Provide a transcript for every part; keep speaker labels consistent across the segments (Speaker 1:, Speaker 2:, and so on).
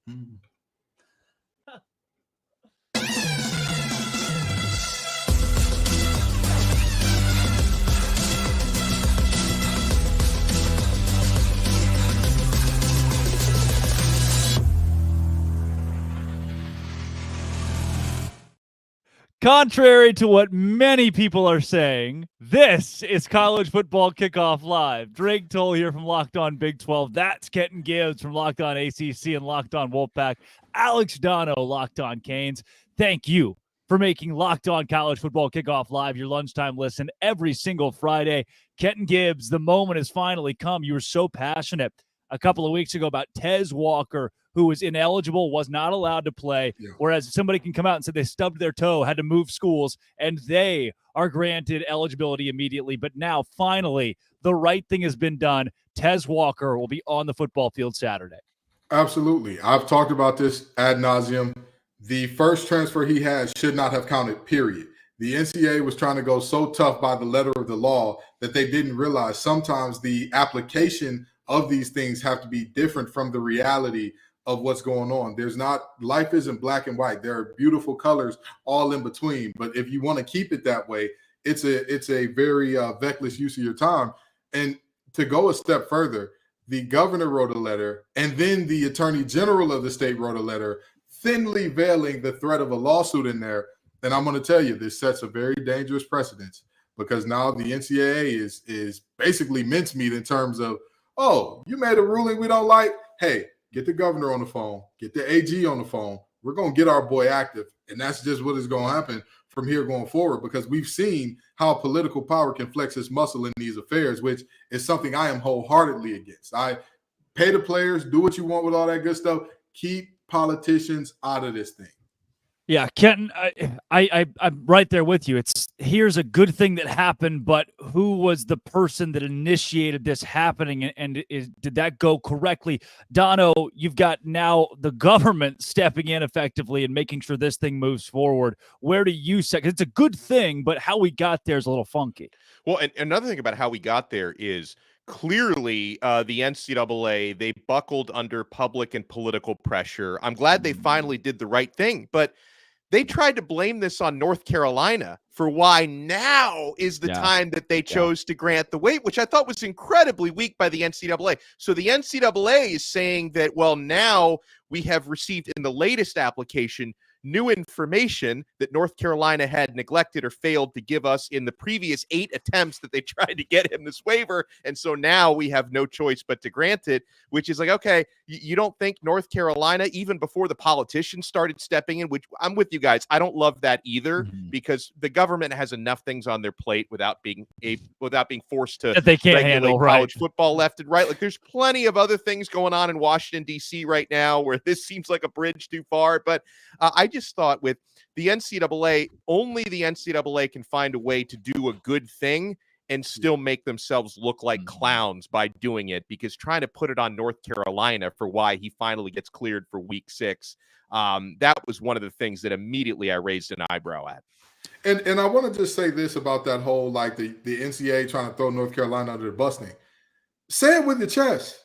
Speaker 1: Mm.
Speaker 2: Contrary to what many people are saying, this is College Football Kickoff Live. Drake Toll here from Locked On Big 12. That's Kenton Gibbs from Locked On ACC and Locked On Wolfpack. Alex Dono, Locked On Canes. Thank you for making Locked On College Football Kickoff Live your lunchtime listen every single Friday. Kenton Gibbs, the moment has finally come. You were so passionate a couple of weeks ago about Tez Walker, who was ineligible, was not allowed to play, whereas somebody can come out and say they stubbed their toe, had to move schools, and they are granted eligibility immediately. But now, finally, the right thing has been done. Tez Walker will be on the football field Saturday.
Speaker 1: Absolutely. I've talked about this ad nauseum. The first transfer he had should not have counted, period. The NCAA was trying to go so tough by the letter of the law that they didn't realize sometimes the application of these things have to be different from the reality of what's going on. Life isn't black and white. There are beautiful colors all in between. But if you want to keep it that way, it's a very feckless use of your time. And to go a step further, the governor wrote a letter, and then the attorney general of the state wrote a letter, thinly veiling the threat of a lawsuit in there. And I'm going to tell you, this sets a very dangerous precedent, because now the NCAA is basically mincemeat in terms of, oh, you made a ruling we don't like? Hey, get the governor on the phone, get the AG on the phone. We're going to get our boy active. And that's just what is going to happen from here going forward, because we've seen how political power can flex its muscle in these affairs, which is something I am wholeheartedly against. I pay the players, do what you want with all that good stuff. Keep politicians out of this thing.
Speaker 2: Yeah, Kenton, I'm right there with you. Here's a good thing that happened, but who was the person that initiated this happening, and did that go correctly? Dono, you've got now the government stepping in effectively and making sure this thing moves forward. Where do you say? Because it's a good thing, but how we got there is a little funky.
Speaker 3: Well, and another thing about how we got there is clearly the NCAA, they buckled under public and political pressure. I'm glad they finally did the right thing, but they tried to blame this on North Carolina for why now is the time that they chose to grant the waiver, which I thought was incredibly weak by the NCAA. So the NCAA is saying that, well, now we have received in the latest application new information that North Carolina had neglected or failed to give us in the previous 8 attempts that they tried to get him this waiver. And so now we have no choice but to grant it, which is like, okay, you don't think North Carolina, even before the politicians started stepping in, which I'm with you guys, I don't love that either, because the government has enough things on their plate without being forced to
Speaker 2: that they can't handle
Speaker 3: college football left and right. Like, there's plenty of other things going on in Washington, D.C. right now where this seems like a bridge too far. But I just thought with the NCAA, only the NCAA can find a way to do a good thing and still make themselves look like clowns by doing it, because trying to put it on North Carolina for why he finally gets cleared for week 6, that was one of the things that immediately I raised an eyebrow at.
Speaker 1: And I want to just say this about that whole, like, the NCAA trying to throw North Carolina under the bus thing. Say it with your chest.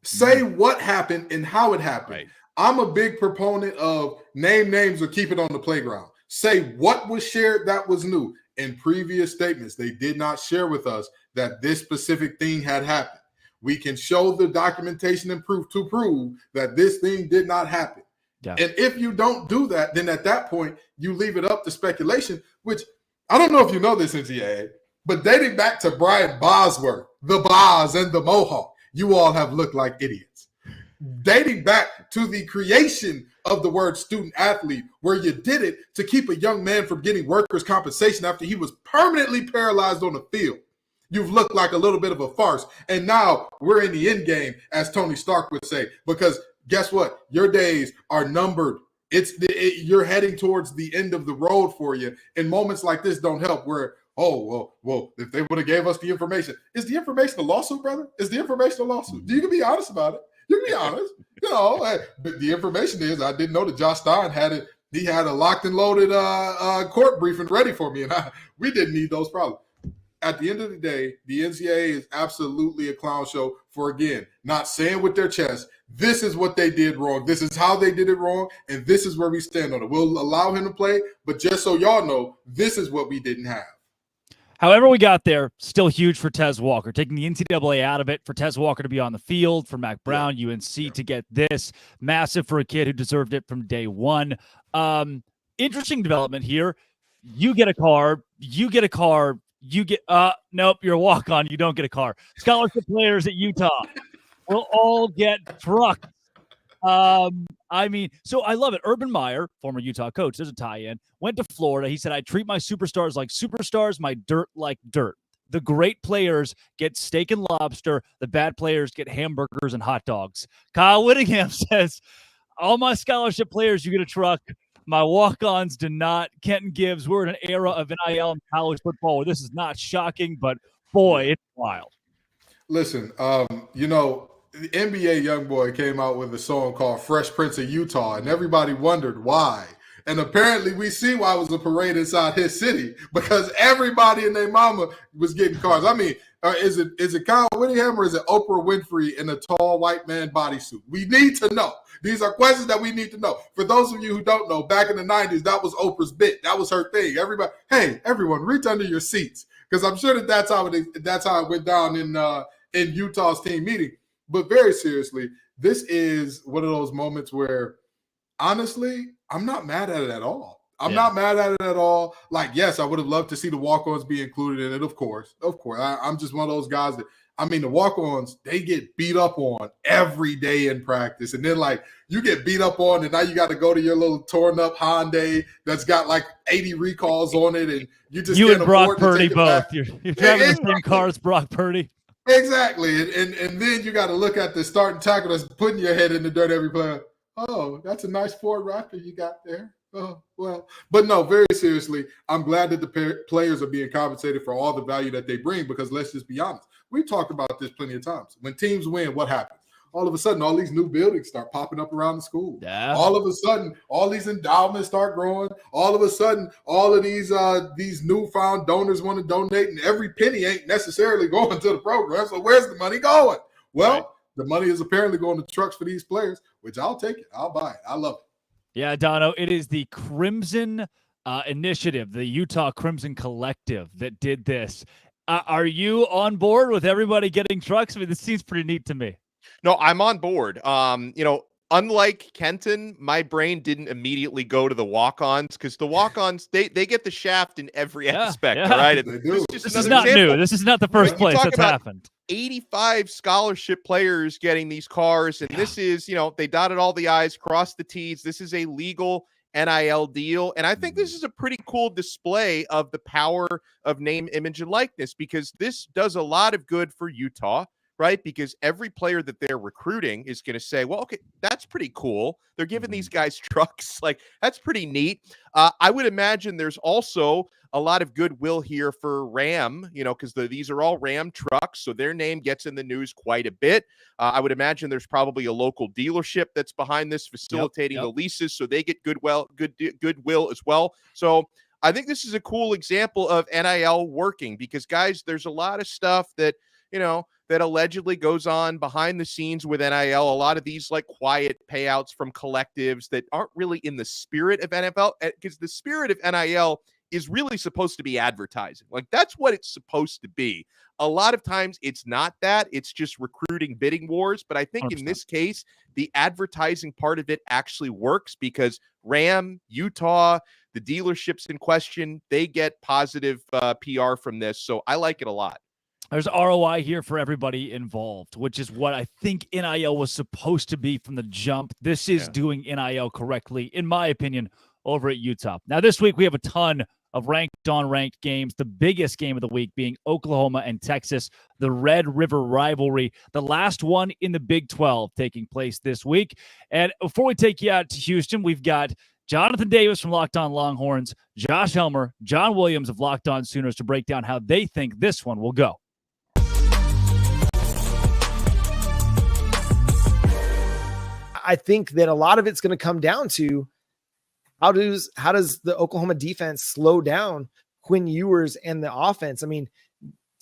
Speaker 1: Say what happened and how it happened.
Speaker 3: Right.
Speaker 1: I'm a big proponent of name names or keep it on the playground. Say what was shared that was new. In previous statements, they did not share with us that this specific thing had happened. We can show the documentation and proof to prove that this thing did not happen. Yeah. And if you don't do that, then at that point, you leave it up to speculation, which I don't know if you know this, NCAA, but dating back to Brian Bosworth, the Boz and the Mohawk, you all have looked like idiots. Dating back to the creation of the word student athlete, where you did it to keep a young man from getting workers' compensation after he was permanently paralyzed on the field. You've looked like a little bit of a farce. And now we're in the end game, as Tony Stark would say, because guess what? Your days are numbered. You're heading towards the end of the road for you. And moments like this don't help, where, well, if they would have gave us the information. Is the information a lawsuit, brother? Is the information a lawsuit? You can be honest about it. You can be honest. But the information is, I didn't know that Josh Stein had it. He had a locked and loaded court briefing ready for me, and we didn't need those problems. at the end of the day, the NCAA is absolutely a clown show for, again, not saying with their chest, this is what they did wrong. This is how they did it wrong, and this is where we stand on it. We'll allow him to play, but just so y'all know, this is what we didn't have.
Speaker 2: However we got there, still huge for Tez Walker. Taking the NCAA out of it, for Tez Walker to be on the field, for Mac Brown, UNC to get this. Massive for a kid who deserved it from day one. Interesting development here. You get a car. Nope, you're a walk-on. You don't get a car. Scholarship players at Utah will all get trucks. So I love it. Urban Meyer, former Utah coach, there's a tie-in, went to Florida. He said, I treat my superstars like superstars, my dirt like dirt. The great players get steak and lobster. The bad players get hamburgers and hot dogs. Kyle Whittingham says, all my scholarship players, you get a truck. My walk-ons do not. Kenton Gibbs, we're in an era of NIL in college football where this is not shocking, but boy, it's wild.
Speaker 1: Listen, the NBA YoungBoy came out with a song called Fresh Prince of Utah, and everybody wondered why. And apparently we see why it was a parade inside his city, because everybody and their mama was getting cars. I mean, is it Kyle Whittingham or is it Oprah Winfrey in a tall white man bodysuit? We need to know. These are questions that we need to know. For those of you who don't know, back in the 90s, that was Oprah's bit. That was her thing. Everyone, reach under your seats, because I'm sure that's how it went down in Utah's team meeting. But very seriously, this is one of those moments where, honestly, I'm not mad at it at all. I'm not mad at it at all. Like, yes, I would have loved to see the walk-ons be included in it, of course. I'm just one of those guys that, the walk-ons, they get beat up on every day in practice. And then, you get beat up on, and now you got to go to your little torn-up Hyundai that's got, 80 recalls on it, and you just
Speaker 2: You and Brock Purdy both. You're driving the same car as Brock Purdy.
Speaker 1: Exactly. And then you got to look at the starting tackle that's putting your head in the dirt every play. Oh, that's a nice Ford Raptor you got there. Oh, well. But no, very seriously, I'm glad that the players are being compensated for all the value that they bring, because let's just be honest. We've talked about this plenty of times. When teams win, what happens? All of a sudden, all these new buildings start popping up around the school.
Speaker 2: Yeah.
Speaker 1: All of a sudden, all these endowments start growing. All of a sudden, all of these newfound donors want to donate, and every penny ain't necessarily going to the program. So where's the money going? Well, The money is apparently going to trucks for these players, which I'll take it. I'll buy it. I love it.
Speaker 2: Yeah, Dono, it is the Crimson Initiative, the Utah Crimson Collective that did this. Are you on board with everybody getting trucks? I mean, this seems pretty neat to me.
Speaker 3: No, I'm on board. Unlike Kenton, my brain didn't immediately go to the walk-ons, because the walk-ons, they get the shaft in every aspect, all right?
Speaker 1: This
Speaker 2: is not new. This is not the first place that's happened.
Speaker 3: 85 scholarship players getting these cars, and this is, they dotted all the I's, crossed the T's. This is a legal NIL deal, and I think this is a pretty cool display of the power of name, image, and likeness, because this does a lot of good for Utah, right? Because every player that they're recruiting is going to say, well, okay, that's pretty cool. They're giving these guys trucks. That's pretty neat. I would imagine there's also a lot of goodwill here for Ram, because these are all Ram trucks. So their name gets in the news quite a bit. I would imagine there's probably a local dealership that's behind this, facilitating the leases. So they get goodwill as well. So I think this is a cool example of NIL working, because, guys, there's a lot of stuff that, that allegedly goes on behind the scenes with NIL. A lot of these quiet payouts from collectives that aren't really in the spirit of NFL, because the spirit of NIL is really supposed to be advertising. That's what it's supposed to be. A lot of times it's not that. It's just recruiting bidding wars. But I think 100%. In this case, the advertising part of it actually works, because Ram, Utah, the dealerships in question, they get positive PR from this. So I like it a lot.
Speaker 2: There's ROI here for everybody involved, which is what I think NIL was supposed to be from the jump. This is doing NIL correctly, in my opinion, over at Utah. Now, this week we have a ton of ranked on ranked games, the biggest game of the week being Oklahoma and Texas, the Red River rivalry, the last one in the Big 12 taking place this week. And before we take you out to Houston, we've got Jonathan Davis from Locked On Longhorns, Josh Helmer, John Williams of Locked On Sooners to break down how they think this one will go.
Speaker 4: I think that a lot of it's going to come down to how does the Oklahoma defense slow down Quinn Ewers and the offense. I mean,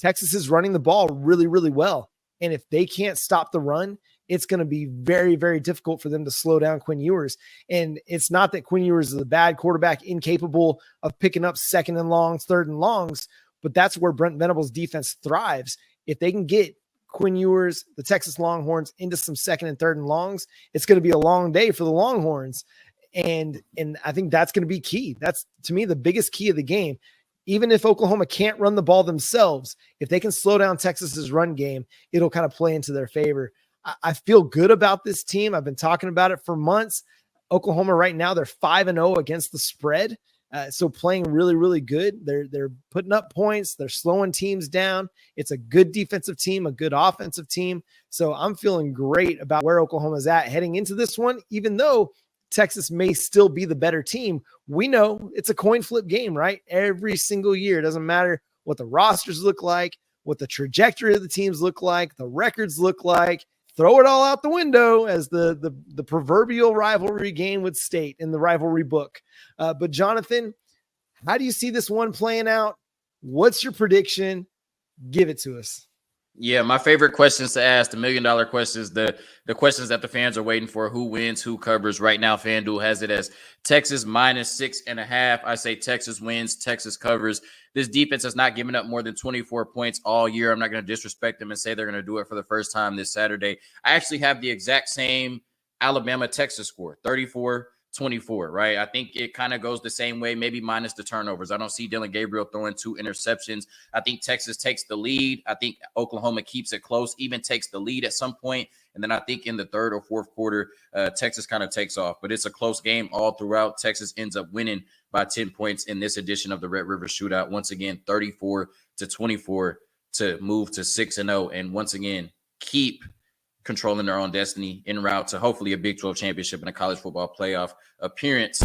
Speaker 4: Texas is running the ball really, really well. And if they can't stop the run, it's going to be very, very difficult for them to slow down Quinn Ewers. And it's not that Quinn Ewers is a bad quarterback, incapable of picking up second and longs, third and longs, but that's where Brent Venables' defense thrives. If they can get Quinn Ewers, the Texas Longhorns, into some second and third and longs, it's going to be a long day for the Longhorns. And I think that's going to be key. That's, to me, the biggest key of the game. Even if Oklahoma can't run the ball themselves, if they can slow down Texas's run game, it'll kind of play into their favor. I feel good about this team. I've been talking about it for months. Oklahoma right now, they're 5-0 against the spread. So playing really, really good. They're putting up points. They're slowing teams down. It's a good defensive team, a good offensive team. So I'm feeling great about where Oklahoma's at heading into this one, even though Texas may still be the better team. We know it's a coin flip game, right? Every single year. It doesn't matter what the rosters look like, what the trajectory of the teams look like, the records look like. Throw it all out the window, as the proverbial rivalry game would state in the rivalry book. But Jonathan, how do you see this one playing out? What's your prediction? Give it to us.
Speaker 5: Yeah, my favorite questions to ask, the $1 million questions, the questions that the fans are waiting for: who wins, who covers. Right now, FanDuel has it as Texas -6.5. I say Texas wins, Texas covers. This defense has not given up more than 24 points all year. I'm not going to disrespect them and say they're going to do it for the first time this Saturday. I actually have the exact same Alabama-Texas score, 34-24, right? I think it kind of goes the same way, maybe minus the turnovers. I don't see Dylan Gabriel throwing 2 interceptions. I think Texas takes the lead. I think Oklahoma keeps it close, even takes the lead at some point. And then I think in the third or fourth quarter, Texas kind of takes off. But it's a close game all throughout. Texas ends up winning by 10 points in this edition of the Red River Shootout. Once again, 34-24 to move to 6-0. And once again, keep controlling their own destiny en route to hopefully a Big 12 championship and a college football playoff appearance.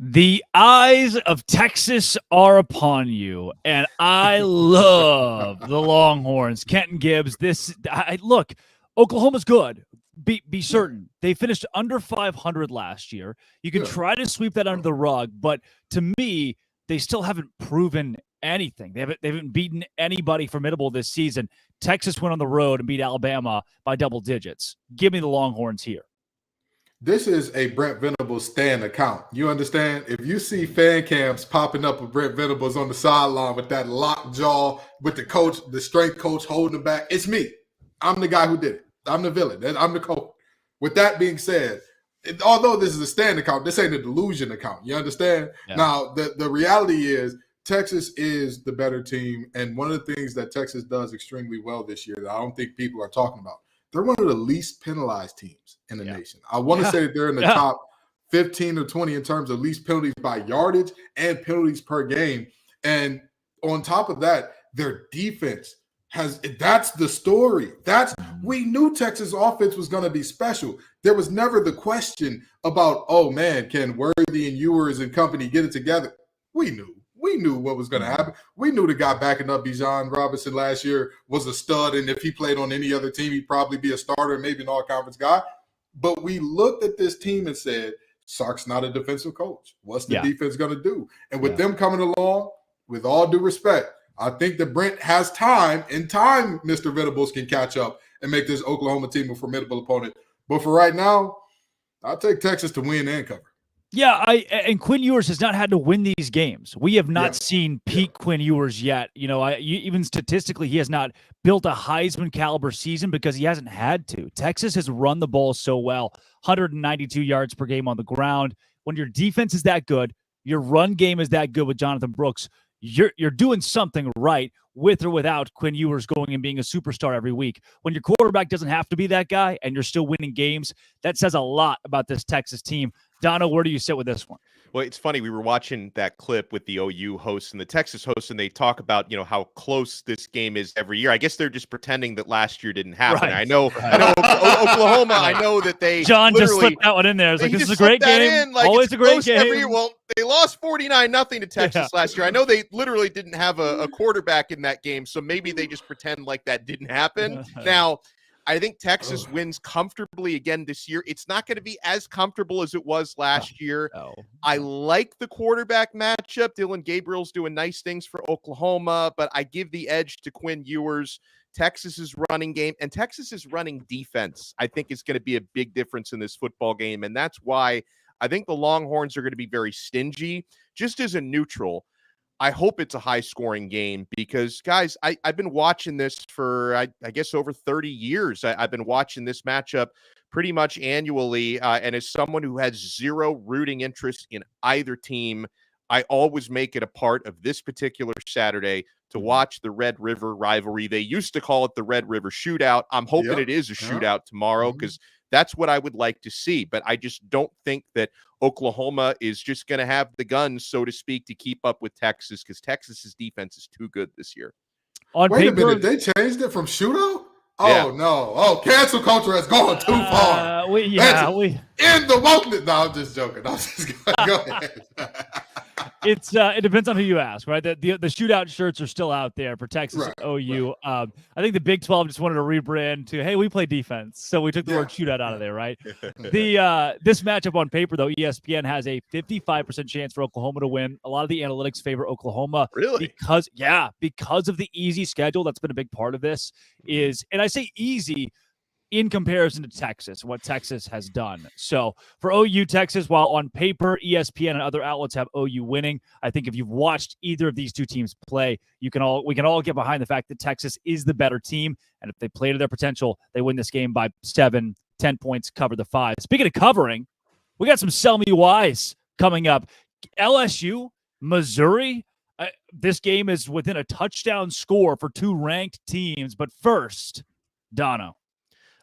Speaker 2: The eyes of Texas are upon you, and I love the Longhorns. Kenton Gibbs, look, Oklahoma's good. Be certain. They finished under 500 last year. You can try to sweep that under the rug, but to me, they still haven't proven anything. They haven't beaten anybody formidable this season. Texas went on the road and beat Alabama by double digits. Give me the Longhorns here.
Speaker 1: This is a Brent Venables stand account. You understand? If you see fan cams popping up with Brent Venables on the sideline with that locked jaw, with the coach, the strength coach holding him back, it's me. I'm the guy who did it. I'm the villain. I'm the coach. With that being said, although this is a stand account, this ain't a delusion account. You understand? Yeah. Now, the reality is Texas is the better team. And one of the things that Texas does extremely well this year that I don't think people are talking about, they're one of the least penalized teams in the nation. I want to say that they're in the top 15 or 20 in terms of least penalties by yardage and penalties per game. And on top of that, their defense that's the story. We knew Texas offense was going to be special. There was never the question about, oh man, can Worthy and Ewers and company get it together? We knew what was going to happen. We knew the guy backing up Bijan Robinson last year was a stud, and if he played on any other team, he'd probably be a starter, maybe an all-conference guy. But we looked at this team and said, Sark's not a defensive coach. What's the defense going to do? And with them coming along, with all due respect, I think that Brent has time. In time, Mr. Venables can catch up and make this Oklahoma team a formidable opponent. But for right now, I'll take Texas to win and cover.
Speaker 2: Yeah, and Quinn Ewers has not had to win these games. We have not seen peak Quinn Ewers yet. You know, even statistically, he has not built a Heisman caliber season because he hasn't had to. Texas has run the ball so well, 192 yards per game on the ground. When your defense is that good, your run game is that good with Jonathan Brooks, you're doing something right with or without Quinn Ewers going and being a superstar every week. When your quarterback doesn't have to be that guy and you're still winning games, that says a lot about this Texas team. Donna, where do you sit with this one?
Speaker 3: Well, it's funny. We were watching that clip with the OU hosts and the Texas hosts, and they talk about, how close this game is every year. I guess they're just pretending that last year didn't happen. Right. I know Oklahoma. I know that they
Speaker 2: John just slipped that one in there. It's like, this is a great game. Always a great game. Every year. Well,
Speaker 3: they lost 49-0 to Texas last year. I know they literally didn't have a quarterback in that game, so maybe they just pretend like that didn't happen. Now, I think Texas wins comfortably again this year. It's not going to be as comfortable as it was last year.
Speaker 2: No.
Speaker 3: I like the quarterback matchup. Dylan Gabriel's doing nice things for Oklahoma, but I give the edge to Quinn Ewers. Texas's running game and Texas's running defense, I think, is going to be a big difference in this football game. And that's why I think the Longhorns are going to be very stingy. Just as a neutral, I hope it's a high-scoring game because, guys, I've been watching this for, I guess, over 30 years. I've been watching this matchup pretty much annually, and as someone who has zero rooting interest in either team, I always make it a part of this particular Saturday to watch the Red River rivalry. They used to call it the Red River Shootout. I'm hoping it is a shootout tomorrow because that's what I would like to see. But I just don't think that Oklahoma is just going to have the guns, so to speak, to keep up with Texas because Texas's defense is too good this year.
Speaker 1: Wait a minute. They changed it from shootout? Oh, no. Oh, cancel culture has gone too far. In the moment. No, I'm just joking. I'm just go ahead.
Speaker 2: It depends on who you ask, right? The shootout shirts are still out there for Texas and OU. Right. I think the Big 12 just wanted to rebrand to, hey, we play defense, so we took the word shootout out of there, right? This matchup on paper, though, ESPN has a 55% chance for Oklahoma to win. A lot of the analytics favor Oklahoma,
Speaker 3: really,
Speaker 2: because of the easy schedule. That's been a big part of this. And I say easy in comparison to Texas, what Texas has done. So for OU, Texas, while on paper, ESPN and other outlets have OU winning, I think if you've watched either of these two teams play, we can all get behind the fact that Texas is the better team. And if they play to their potential, they win this game by 7, 10 points, cover the 5. Speaking of covering, we got some Sell Me Whys coming up. LSU, Missouri. This game is within a touchdown score for two ranked teams. But first, Dono.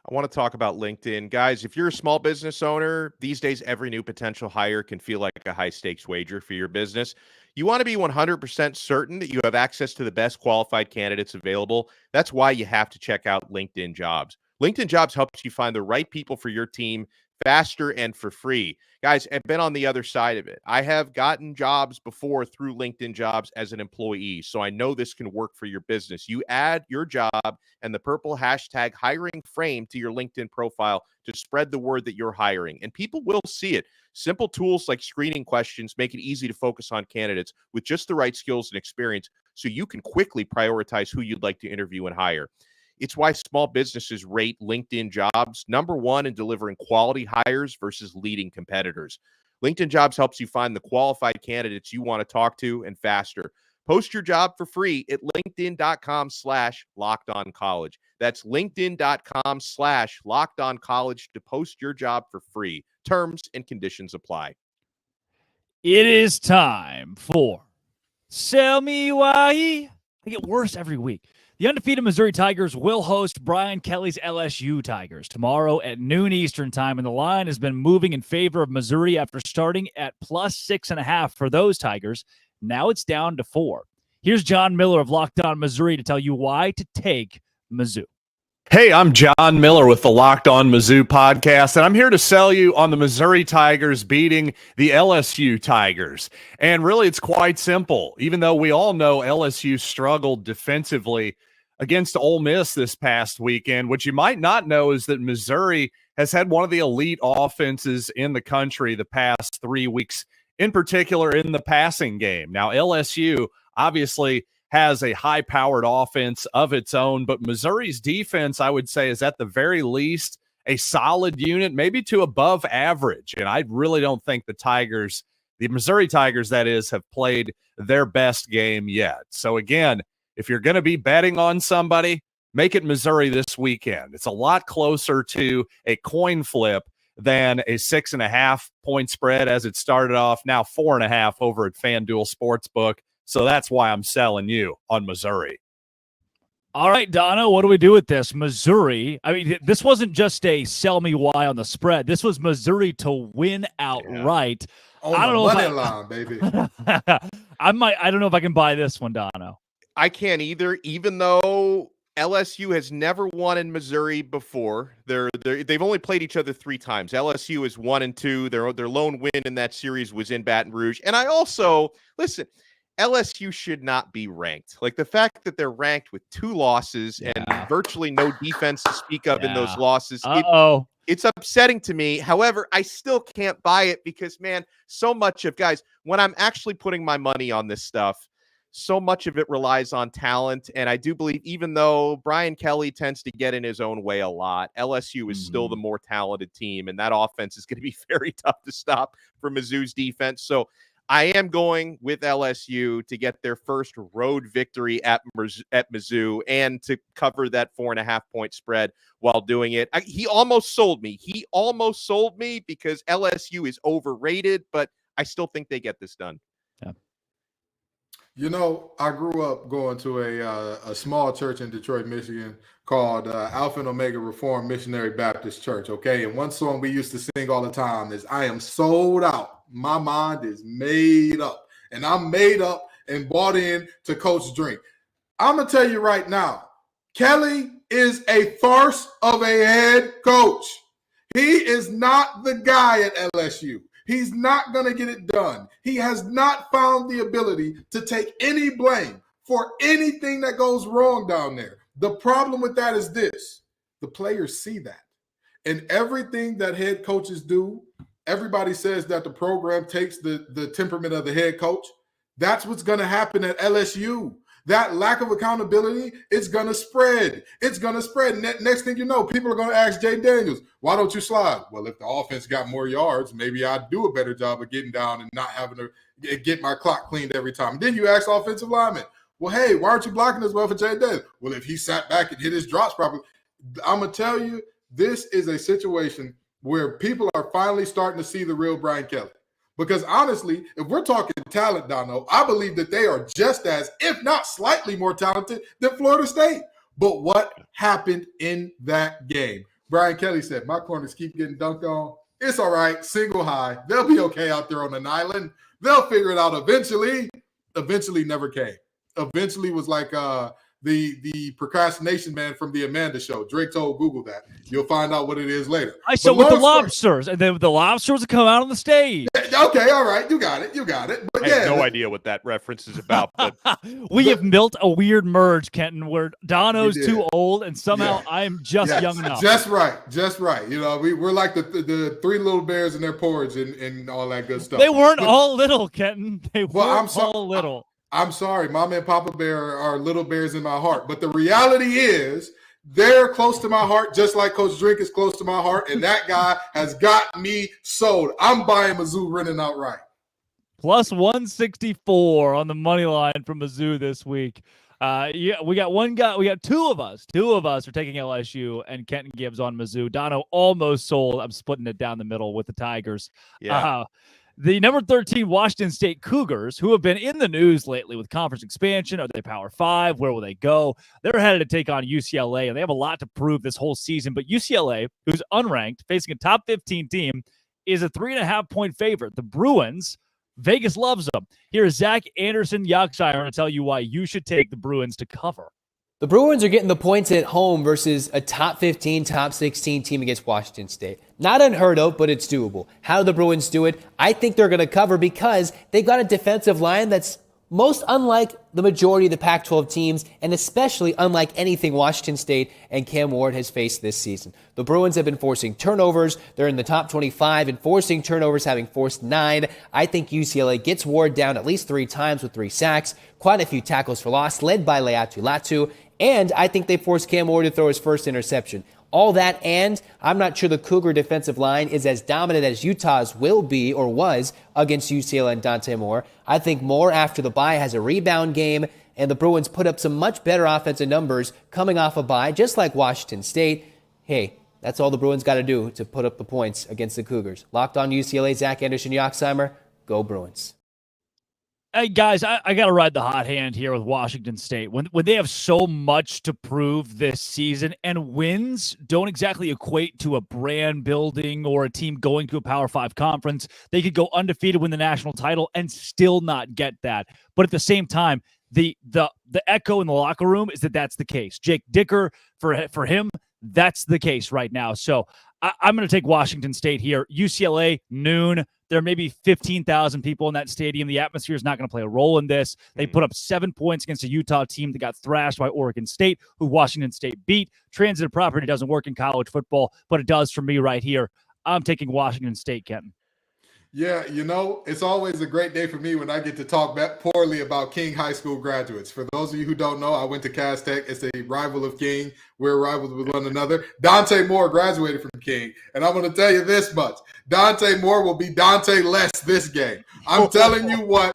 Speaker 3: I want to talk about LinkedIn. Guys, if you're a small business owner, these days every new potential hire can feel like a high-stakes wager for your business. You want to be 100% certain that you have access to the best qualified candidates available. That's why you have to check out LinkedIn Jobs. LinkedIn Jobs helps you find the right people for your team faster and for free. Guys, I've been on the other side of it. I have gotten jobs before through LinkedIn Jobs as an employee, so I know this can work for your business. You add your job and the purple hashtag hiring frame to your LinkedIn profile to spread the word that you're hiring, and people will see it. Simple tools like screening questions make it easy to focus on candidates with just the right skills and experience so you can quickly prioritize who you'd like to interview and hire. It's why small businesses rate LinkedIn Jobs #1 in delivering quality hires versus leading competitors. LinkedIn Jobs helps you find the qualified candidates you want to talk to and faster. Post your job for free at linkedin.com/lockedoncollege. That's linkedin.com/lockedoncollege to post your job for free. Terms and conditions apply.
Speaker 2: It is time for Sell Me Why. I get worse every week. The undefeated Missouri Tigers will host Brian Kelly's LSU Tigers tomorrow at noon Eastern time, and the line has been moving in favor of Missouri after starting at +6.5 for those Tigers. Now it's down to 4. Here's John Miller of Locked On Missouri to tell you why to take Mizzou.
Speaker 6: Hey, I'm John Miller with the Locked On Mizzou podcast, and I'm here to sell you on the Missouri Tigers beating the LSU Tigers. And really, it's quite simple. Even though we all know LSU struggled defensively against Ole Miss this past weekend, what you might not know is that Missouri has had one of the elite offenses in the country the past 3 weeks, in particular in the passing game. Now, LSU obviously has a high-powered offense of its own, but Missouri's defense, I would say, is at the very least a solid unit, maybe to above average. And I really don't think the Missouri Tigers, that is, have played their best game yet. So again, if you're going to be betting on somebody, make it Missouri this weekend. It's a lot closer to a coin flip than a 6.5 point spread as it started off, now 4.5 over at FanDuel Sportsbook. So that's why I'm selling you on Missouri.
Speaker 2: All right, Donna, what do we do with this? Missouri, I mean, this wasn't just a sell me why on the spread. This was Missouri to win outright.
Speaker 1: Yeah. On the money line, baby.
Speaker 2: I don't know if I can buy this one, Dono.
Speaker 3: I can't either, even though LSU has never won in Missouri before. They've only played each other 3 times. LSU is 1-2. Their lone win in that series was in Baton Rouge. And I also, listen, LSU should not be ranked. Like the fact that they're ranked with 2 losses and virtually no defense to speak of in those losses. It's upsetting to me. However, I still can't buy it because, man, so much of guys, when I'm actually putting my money on this stuff, so much of it relies on talent. And I do believe, even though Brian Kelly tends to get in his own way a lot, LSU is still the more talented team. And that offense is going to be very tough to stop for Mizzou's defense. So I am going with LSU to get their first road victory at Mizzou and to cover that 4.5-point spread while doing it. He almost sold me. Because LSU is overrated, but I still think they get this done.
Speaker 2: Yeah.
Speaker 1: You know, I grew up going to a small church in Detroit, Michigan called Alpha and Omega Reformed Missionary Baptist Church, okay? And one song we used to sing all the time is, I am sold out. My mind is made up. And I'm made up and bought in to Coach Drink. I'm going to tell you right now, Kelly is a farce of a head coach. He is not the guy at LSU. He's not going to get it done. He has not found the ability to take any blame for anything that goes wrong down there. The problem with that is this. The players see that. And everything that head coaches do, everybody says that the program takes the temperament of the head coach. That's what's going to happen at LSU. That lack of accountability, it's going to spread. It's going to spread. Next thing you know, people are going to ask Jay Daniels, why don't you slide? Well, if the offense got more yards, maybe I'd do a better job of getting down and not having to get my clock cleaned every time. Then you ask offensive linemen, well, hey, why aren't you blocking as well for Jay Daniels? Well, if he sat back and hit his drops properly. I'm going to tell you, this is a situation where people are finally starting to see the real Brian Kelly. Because honestly, if we're talking talent, Dono, I believe that they are just as, if not slightly more talented than Florida State. But what happened in that game? Brian Kelly said, my corners keep getting dunked on. It's all right. Single high. They'll be okay out there on an island. They'll figure it out eventually. Eventually never came. Eventually was like the procrastination man from the Amanda Show. Drake told Google that. You'll find out what it is later.
Speaker 2: I saw with the lobsters, and then the lobsters would come out on the stage.
Speaker 1: Okay, all right, you got it. But
Speaker 3: I have no idea what that reference is about. But
Speaker 2: we have built a weird merge, Kenton, where Dono's too old, and somehow I'm just young enough.
Speaker 1: Just right. You know, we're like the 3 little bears in their porridge and all that good stuff.
Speaker 2: They weren't all little, Kenton. They weren't all little.
Speaker 1: I'm sorry, Mama and Papa Bear are little bears in my heart. But the reality is they're close to my heart, just like Coach Drink is close to my heart. And that guy has got me sold. I'm buying Mizzou running outright.
Speaker 2: Plus 164 on the money line from Mizzou this week. We got one guy. We got two of us. Two of us are taking LSU, and Kenton Gibbs on Mizzou. Dono almost sold. I'm splitting it down the middle with the Tigers.
Speaker 3: Yeah.
Speaker 2: The number 13 Washington State Cougars, who have been in the news lately with conference expansion. Are they Power 5? Where will they go? They're headed to take on UCLA, and they have a lot to prove this whole season. But UCLA, who's unranked, facing a top 15 team, is a 3.5-point favorite. The Bruins, Vegas loves them. Here's Zach Anderson-Yoxsimer to tell you why you should take the Bruins to cover.
Speaker 7: The Bruins are getting the points at home versus a top 15, top 16 team against Washington State. Not unheard of, but it's doable. How do the Bruins do it? I think they're going to cover because they've got a defensive line that's most unlike the majority of the Pac-12 teams, and especially unlike anything Washington State and Cam Ward has faced this season. The Bruins have been forcing turnovers. They're in the top 25 in forcing turnovers, having forced 9. I think UCLA gets Ward down at least 3 times with 3 sacks, quite a few tackles for loss, led by Leatu Latu, and I think they forced Cam Ward to throw his first interception. All that, and I'm not sure the Cougar defensive line is as dominant as Utah's will be or was against UCLA and Dante Moore. I think Moore, after the bye, has a rebound game, and the Bruins put up some much better offensive numbers coming off a bye, just like Washington State. Hey, that's all the Bruins got to do to put up the points against the Cougars. Locked on UCLA, Zach Anderson-Yoxsimer. Go Bruins.
Speaker 2: Hey, guys, I got to ride the hot hand here with Washington State. When they have so much to prove this season, and wins don't exactly equate to a brand building or a team going to a Power 5 conference. They could go undefeated, win the national title, and still not get that. But at the same time, the echo in the locker room is that that's the case. Jake Dicker, for him, that's the case right now. So I'm going to take Washington State here. UCLA, noon. There may be 15,000 people in that stadium. The atmosphere is not going to play a role in this. They put up 7 points against a Utah team that got thrashed by Oregon State, who Washington State beat. Transitive property doesn't work in college football, but it does for me right here. I'm taking Washington State, Kenton.
Speaker 1: Yeah, it's always a great day for me when I get to talk poorly about King High School graduates. For those of you who don't know, I went to Cass Tech. It's a rival of King. We're rivals with one another. Dante Moore graduated from King. And I'm going to tell you this much. Dante Moore will be Dante less this game. I'm telling you what,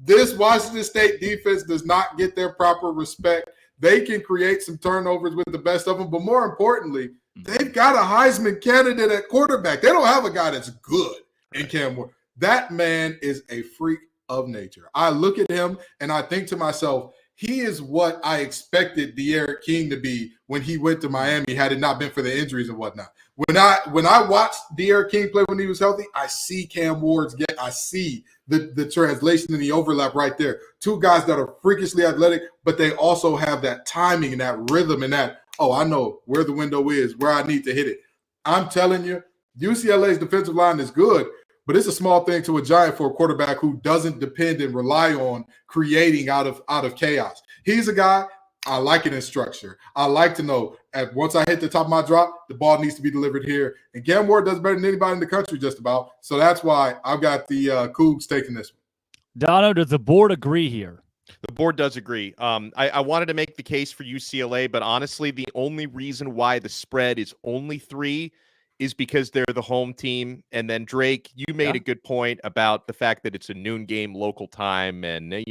Speaker 1: this Washington State defense does not get their proper respect. They can create some turnovers with the best of them. But more importantly, they've got a Heisman candidate at quarterback. They don't have a guy that's good. And Cam Moore, that man is a freak of nature. I look at him and I think to myself, he is what I expected De'Aaron King to be when he went to Miami, had it not been for the injuries and whatnot. When I watched De'Aaron King play when he was healthy, I see Cam Ward's get. I see the translation and the overlap right there. Two guys that are freakishly athletic, but they also have that timing and that rhythm and that, I know where the window is, where I need to hit it. I'm telling you, UCLA's defensive line is good, but it's a small thing to a giant for a quarterback who doesn't depend and rely on creating out of chaos. He's a guy, I like it in structure. I like to know once I hit the top of my drop, the ball needs to be delivered here. And Cam Ward does better than anybody in the country just about. So that's why I've got the Cougs taking this one.
Speaker 2: Dono, does the board agree here?
Speaker 3: The board does agree. I wanted to make the case for UCLA, but honestly, the only reason why the spread is only 3 is because they're the home team. And then, Drake, you made a good point about the fact that it's a noon game local time. And,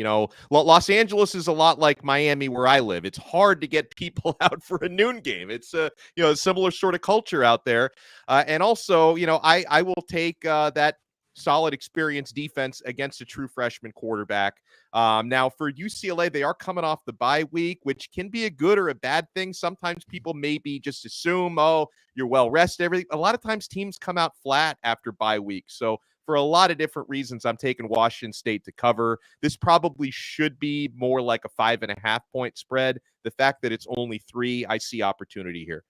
Speaker 3: Los Angeles is a lot like Miami where I live. It's hard to get people out for a noon game. It's a similar sort of culture out there. And also, I will take that solid experienced defense against a true freshman quarterback. Now for UCLA, they are coming off the bye week, which can be a good or a bad thing. Sometimes people maybe just assume, you're well rested, everything. A lot of times teams come out flat after bye week. So for a lot of different reasons, I'm taking Washington State to cover. This probably should be more like a 5.5 point spread. The fact that it's only 3, I see opportunity here.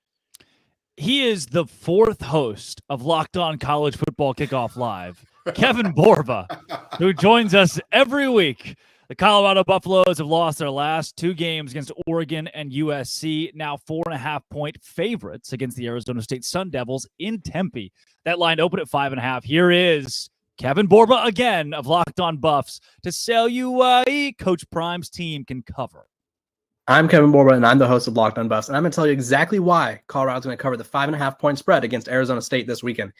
Speaker 2: He is the 4th host of Locked On College Football Kickoff Live, Kevin Borba, who joins us every week. The Colorado Buffaloes have lost their last 2 games against Oregon and USC, now 4.5 point favorites against the Arizona State Sun Devils in Tempe. That line opened at 5.5. Here is Kevin Borba again of Locked On Buffs to sell you Coach Prime's team can cover.
Speaker 8: I'm Kevin Borba, and I'm the host of Locked On Buffs, and I'm going to tell you exactly why Colorado's going to cover the 5.5 point spread against Arizona State this weekend.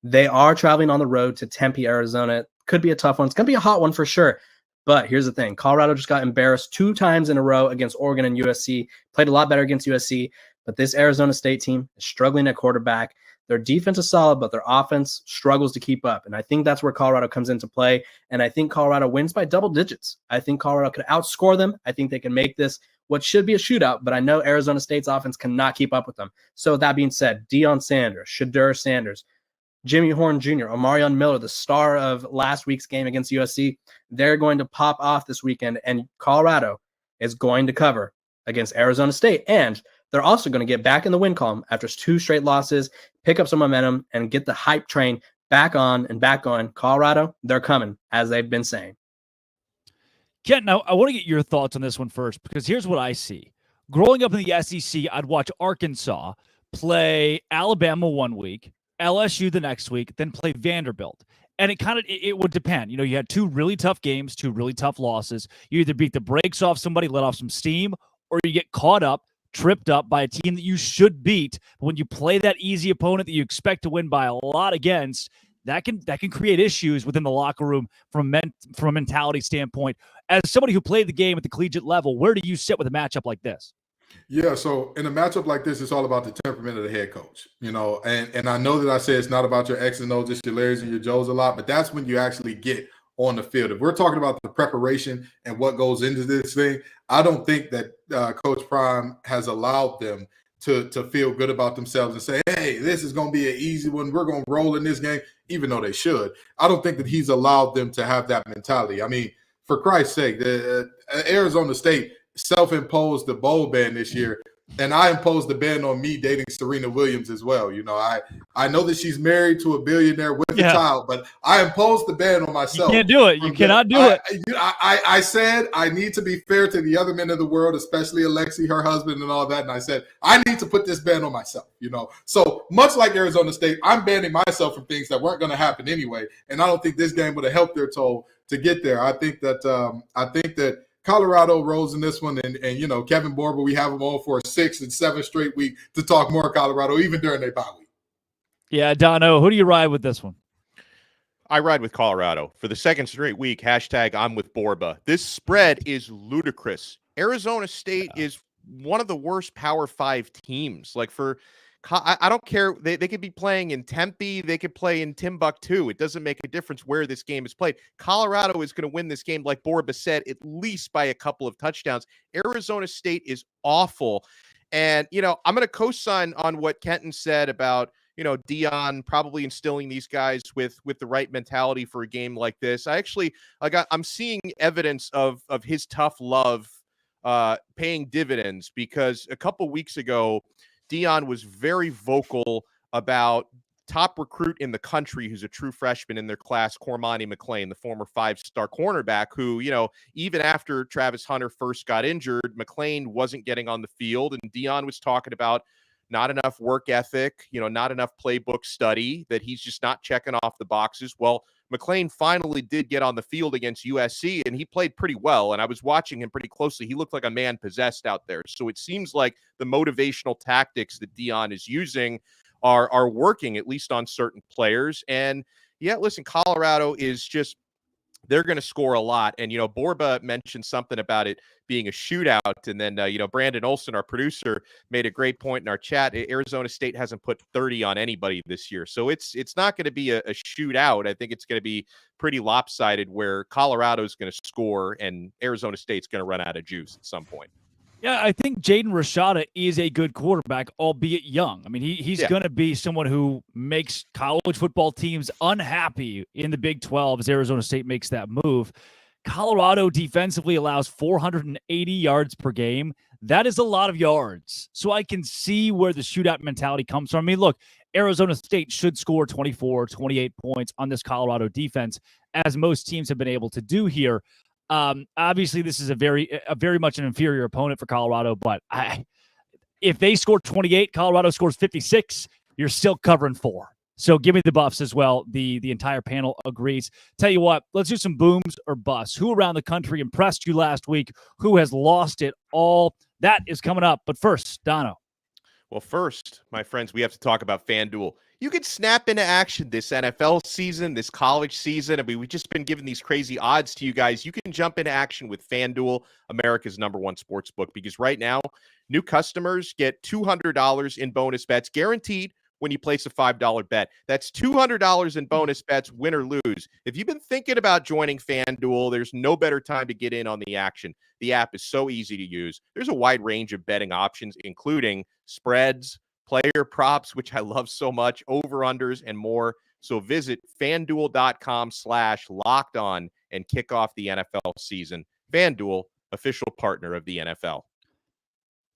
Speaker 8: They are traveling on the road to Tempe, Arizona. It could be a tough one. It's going to be a hot one for sure. But here's the thing. Colorado just got embarrassed 2 times in a row against Oregon and USC, played a lot better against USC, but this Arizona State team is struggling at quarterback. Their defense is solid, but their offense struggles to keep up. And I think that's where Colorado comes into play. And I think Colorado wins by double digits. I think Colorado could outscore them. I think they can make this what should be a shootout, but I know Arizona State's offense cannot keep up with them. So with that being said, Deion Sanders, Shadur Sanders, Jimmy Horn Jr., Omarion Miller, the star of last week's game against USC, they're going to pop off this weekend, and Colorado is going to cover against Arizona State. And they're also going to get back in the win column after 2 straight losses, pick up some momentum, and get the hype train back on and back on. Colorado, they're coming, as they've been saying.
Speaker 2: Kent, now I want to get your thoughts on this one first, because here's what I see. Growing up in the SEC, I'd watch Arkansas play Alabama one week, LSU the next week, then play Vanderbilt. And it would depend. You had 2 really tough games, 2 really tough losses. You either beat the brakes off somebody, let off some steam, or you get caught up, tripped up by a team that you should beat. But when you play that easy opponent that you expect to win by a lot against, that can create issues within the locker room from a mentality standpoint. As somebody who played the game at the collegiate level, where do you sit with a matchup like this?
Speaker 1: Yeah, so in a matchup like this, it's all about the temperament of the head coach, and I know that I say it's not about your X's and O's, just your Larry's and your Joe's a lot, but that's when you actually get on the field. If we're talking about the preparation and what goes into this thing, I don't think that Coach Prime has allowed them to feel good about themselves and say, hey, this is going to be an easy one. We're going to roll in this game, even though they should. I don't think that he's allowed them to have that mentality. I mean, for Christ's sake, Arizona State self-imposed the bowl ban this year. And I imposed the ban on me dating Serena Williams as well. You know, I know that she's married to a billionaire with a child, but I imposed the ban on myself.
Speaker 2: You can't do it. You cannot do it.
Speaker 1: I said I need to be fair to the other men of the world, especially Alexi, her husband, and all that. And I said, I need to put this ban on myself, you know. So much like Arizona State, I'm banning myself from things that weren't going to happen anyway. And I don't think this game would have helped their toll to get there. I think that Colorado rose in this one, and you know, Kevin Borba, we have him on for a 6th and 7th straight week to talk more Colorado, even during their bye week.
Speaker 2: Yeah, Dono, who do you ride with this one?
Speaker 3: I ride with Colorado for the 2nd straight week. Hashtag I'm with Borba. This spread is ludicrous. Arizona State is one of the worst Power 5 teams. Like I don't care. They could be playing in Tempe. They could play in Timbuktu. It doesn't make a difference where this game is played. Colorado is going to win this game, like Borba said, at least by a couple of touchdowns. Arizona State is awful. And, you know, I'm going to co-sign on what Kenton said about, you know, Dion probably instilling these guys with the right mentality for a game like this. I'm seeing evidence of his tough love paying dividends, because a couple weeks ago, Dion was very vocal about top recruit in the country who's a true freshman in their class, Cormani McClain, the former 5-star cornerback who, you know, even after Travis Hunter first got injured, McClain wasn't getting on the field. And Dion was talking about not enough work ethic, you know, not enough playbook study, that he's just not checking off the boxes. Well, McClain finally did get on the field against USC, and he played pretty well. And I was watching him pretty closely. He looked like a man possessed out there. So it seems like the motivational tactics that Dion is using are working, at least on certain players. And yeah, listen, Colorado is just, they're going to score a lot. And, you know, Borba mentioned something about it being a shootout. And then, you know, Brandon Olson, our producer, made a great point in our chat. Arizona State hasn't put 30 on anybody this year. So it's not going to be a shootout. I think it's going to be pretty lopsided, where Colorado is going to score and Arizona State's going to run out of juice at some point.
Speaker 2: Yeah, I think Jaden Rashada is a good quarterback, albeit young. I mean, he's going to be someone who makes college football teams unhappy in the Big 12 as Arizona State makes that move. Colorado defensively allows 480 yards per game. That is a lot of yards. So I can see where the shootout mentality comes from. I mean, look, Arizona State should score 24, 28 points on this Colorado defense, as most teams have been able to do here. Obviously, this is a very much an inferior opponent for Colorado, but if they score 28, Colorado scores 56, you're still covering 4. So give me the Buffs as well. The entire panel agrees. Tell you what, let's do some booms or busts. Who around the country impressed you last week? Who has lost it all? That is coming up. But first, Dono.
Speaker 3: Well, first, my friends, we have to talk about FanDuel. You can snap into action this NFL season, this college season. I mean, we've just been giving these crazy odds to you guys. You can jump into action with FanDuel, America's #1 sports book, because right now, new customers get $200 in bonus bets guaranteed when you place a $5 bet. That's $200 in bonus bets, win or lose. If you've been thinking about joining FanDuel, there's no better time to get in on the action. The app is so easy to use. There's a wide range of betting options, including spreads, player props, which I love so much, over-unders, and more. So visit FanDuel.com/lockedon and kick off the NFL season. FanDuel, official partner of the NFL.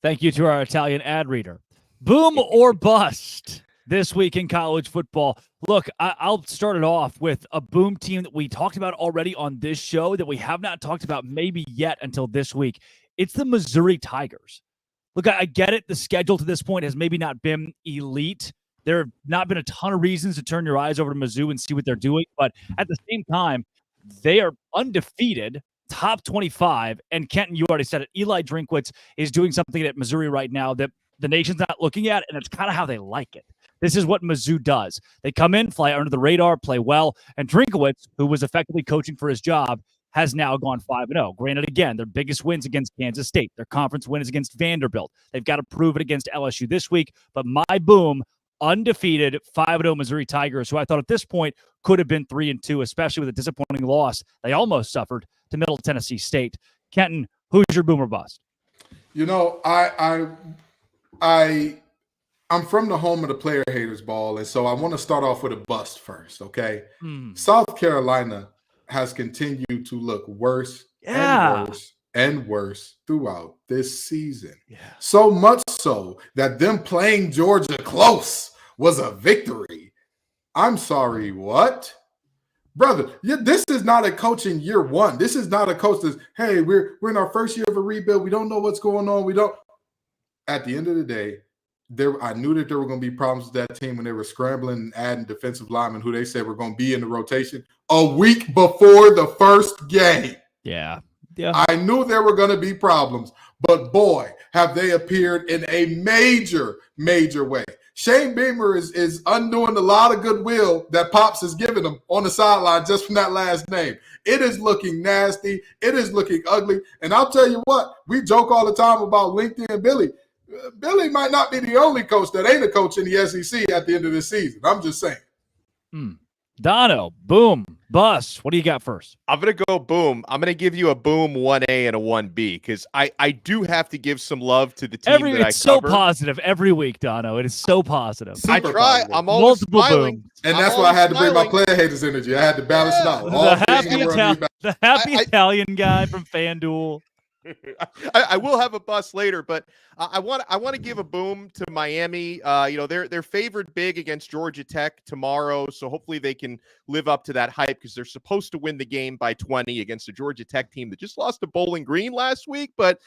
Speaker 2: Thank you to our Italian ad reader. Boom or bust this week in college football. Look, I'll start it off with a boom team that we talked about already on this show that we have not talked about maybe yet until this week. It's the Missouri Tigers. Look, I get it. The schedule to this point has maybe not been elite. There have not been a ton of reasons to turn your eyes over to Mizzou and see what they're doing. But at the same time, they are undefeated, top 25. And Kenton, you already said it. Eli Drinkwitz is doing something at Missouri right now that the nation's not looking at, and it's kind of how they like it. This is what Mizzou does. They come in, fly under the radar, play well, and Drinkwitz, who was effectively coaching for his job, has now gone 5-0. Granted, again, their biggest wins against Kansas State. Their conference win is against Vanderbilt. They've got to prove it against LSU this week. But my boom, undefeated 5-0 Missouri Tigers, who I thought at this point could have been 3-2, especially with a disappointing loss they almost suffered to Middle Tennessee State. Kenton, who's your boom or bust?
Speaker 1: You know, I'm from the home of the player haters ball, and so I want to start off with a bust first, okay? South Carolina has continued to look worse and worse and worse throughout this season.
Speaker 2: Yeah.
Speaker 1: So much so that them playing Georgia close was a victory. I'm sorry, what? Brother, this is not a coach in year one. This is not a coach that's, hey, we're in our first year of a rebuild. We don't know what's going on. At the end of the day, I knew that there were going to be problems with that team when they were scrambling and adding defensive linemen who they said were going to be in the rotation a week before the first game.
Speaker 2: Yeah. Yeah.
Speaker 1: I knew there were going to be problems, but boy, have they appeared in a major, major way. Shane Beamer is undoing a lot of goodwill that Pops has given him on the sideline just from that last name. It is looking nasty. It is looking ugly. And I'll tell you what, we joke all the time about LinkedIn Billy. Billy might not be the only coach that ain't a coach in the SEC at the end of this season. I'm just saying.
Speaker 2: Dono, boom, bust. What do you got first?
Speaker 3: I'm going to go boom. I'm going to give you a boom 1A and a 1B because I do have to give some love to the team that I
Speaker 2: It's so
Speaker 3: cover.
Speaker 2: positive every week, Dono. It is so positive.
Speaker 1: Super
Speaker 3: I try.
Speaker 1: positive.
Speaker 3: I'm always
Speaker 2: Multiple
Speaker 3: smiling.
Speaker 2: booms.
Speaker 1: And
Speaker 3: I'm
Speaker 1: that's why I had to bring my
Speaker 3: smiling.
Speaker 1: player haters energy. I had to balance it out. All
Speaker 2: The happy Italian guy from FanDuel.
Speaker 3: I will have a bust later, but I want to give a boom to Miami. They're favored big against Georgia Tech tomorrow, so hopefully they can live up to that hype because they're supposed to win the game by 20 against a Georgia Tech team that just lost to Bowling Green last week. But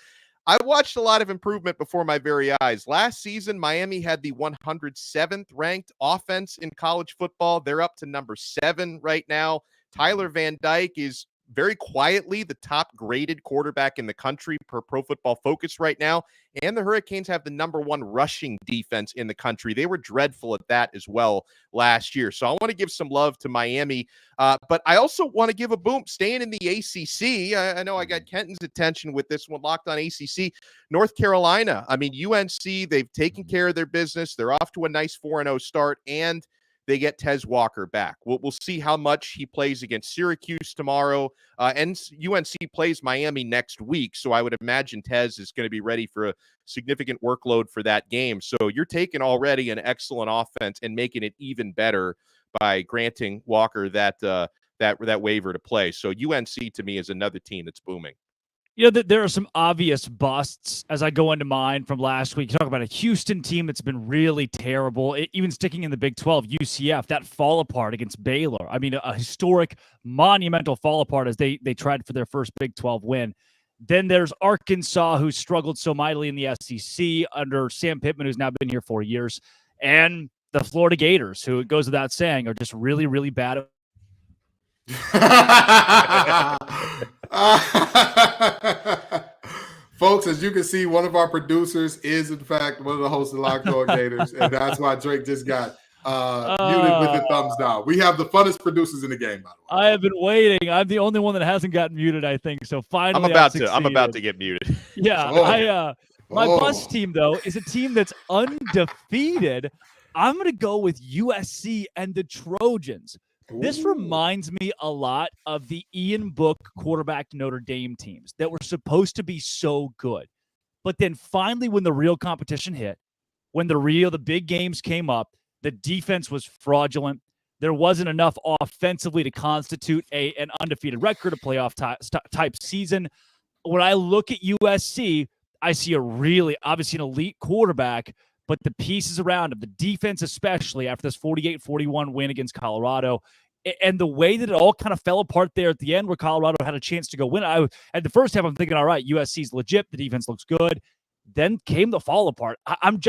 Speaker 3: I watched a lot of improvement before my very eyes. Last season, Miami had the 107th ranked offense in college football. They're up to number 7 right now. Tyler Van Dyke is very quietly the top graded quarterback in the country per Pro Football Focus right now. And the Hurricanes have the number 1 rushing defense in the country. They were dreadful at that as well last year. So I want to give some love to Miami. But I also want to give a boom staying in the ACC. I know I got Kenton's attention with this one, Locked On ACC. North Carolina. I mean, UNC, they've taken care of their business. They're off to a nice 4-0 start, and they get Tez Walker back. We'll see how much he plays against Syracuse tomorrow. And UNC plays Miami next week, so I would imagine Tez is going to be ready for a significant workload for that game. So you're taking already an excellent offense and making it even better by granting Walker that waiver to play. So UNC to me is another team that's booming.
Speaker 2: You know, there are some obvious busts as I go into mine from last week. You talk about a Houston team that's been really terrible. Even sticking in the Big 12, UCF, that fall apart against Baylor. I mean, a historic, monumental fall apart as they tried for their first Big 12 win. Then there's Arkansas, who struggled so mightily in the SEC under Sam Pittman, who's now been here 4 years. And the Florida Gators, who, it goes without saying, are just really, really bad at
Speaker 1: Folks, as you can see, one of our producers is, in fact, one of the hosts of Locked On Gators, and that's why Drake just got muted with the thumbs down. We have the funnest producers in the game, by the way.
Speaker 2: I have been waiting. I'm the only one that hasn't gotten muted, I think. So finally,
Speaker 3: I'm about to get muted.
Speaker 2: Yeah, my bus team, though, is a team that's undefeated. I'm going to go with USC and the Trojans. This reminds me a lot of the Ian Book quarterback Notre Dame teams that were supposed to be so good. But then finally, when the real competition hit, when the big games came up, the defense was fraudulent. There wasn't enough offensively to constitute an undefeated record, a playoff type season. When I look at USC, I see a really, obviously, an elite quarterback, but the pieces around him, the defense especially after this 48-41 win against Colorado, and the way that it all kind of fell apart there at the end where Colorado had a chance to go win. At the first half, I'm thinking, all right, USC's legit. The defense looks good. Then came the fall apart. I'm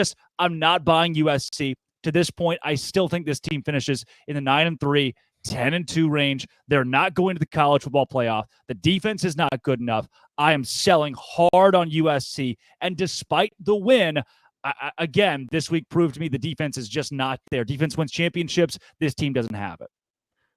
Speaker 2: not buying USC. To this point, I still think this team finishes in the 9-3, 10-2 range. They're not going to the college football playoff. The defense is not good enough. I am selling hard on USC. And despite the win, again, this week proved to me the defense is just not there. Defense wins championships. This team doesn't have it.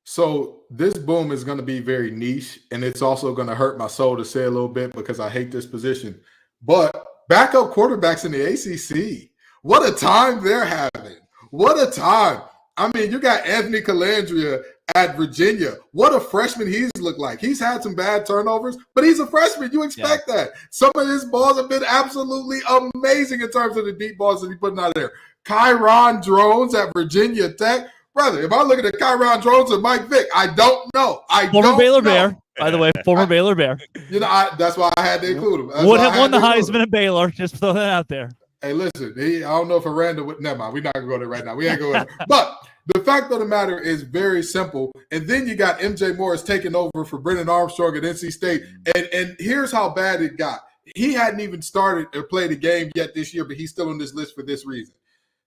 Speaker 1: So this boom is going to be very niche, and it's also going to hurt my soul to say a little bit because I hate this position. But backup quarterbacks in the ACC, what a time they're having. What a time. I mean, you got Anthony Calandria at Virginia. What a freshman he's looked like. He's had some bad turnovers, but he's a freshman. You expect that. Some of his balls have been absolutely amazing in terms of the deep balls that he's putting out there. Kyron Drones at Virginia Tech. Brother, if I look at the Kyron Drones and Mike Vick, I don't know.
Speaker 2: Former Baylor Bear. by the way, former Baylor Bear.
Speaker 1: That's why I had to include him.
Speaker 2: Would have won the Heisman at Baylor. Just throw that out there.
Speaker 1: Hey, listen, I don't know if Aranda would. Never mind. We're not going to go there right now. We ain't going there. But the fact of the matter is very simple. And then you got MJ Morris taking over for Brennan Armstrong at NC State. And here's how bad it got. He hadn't even started or played a game yet this year, but he's still on this list for this reason.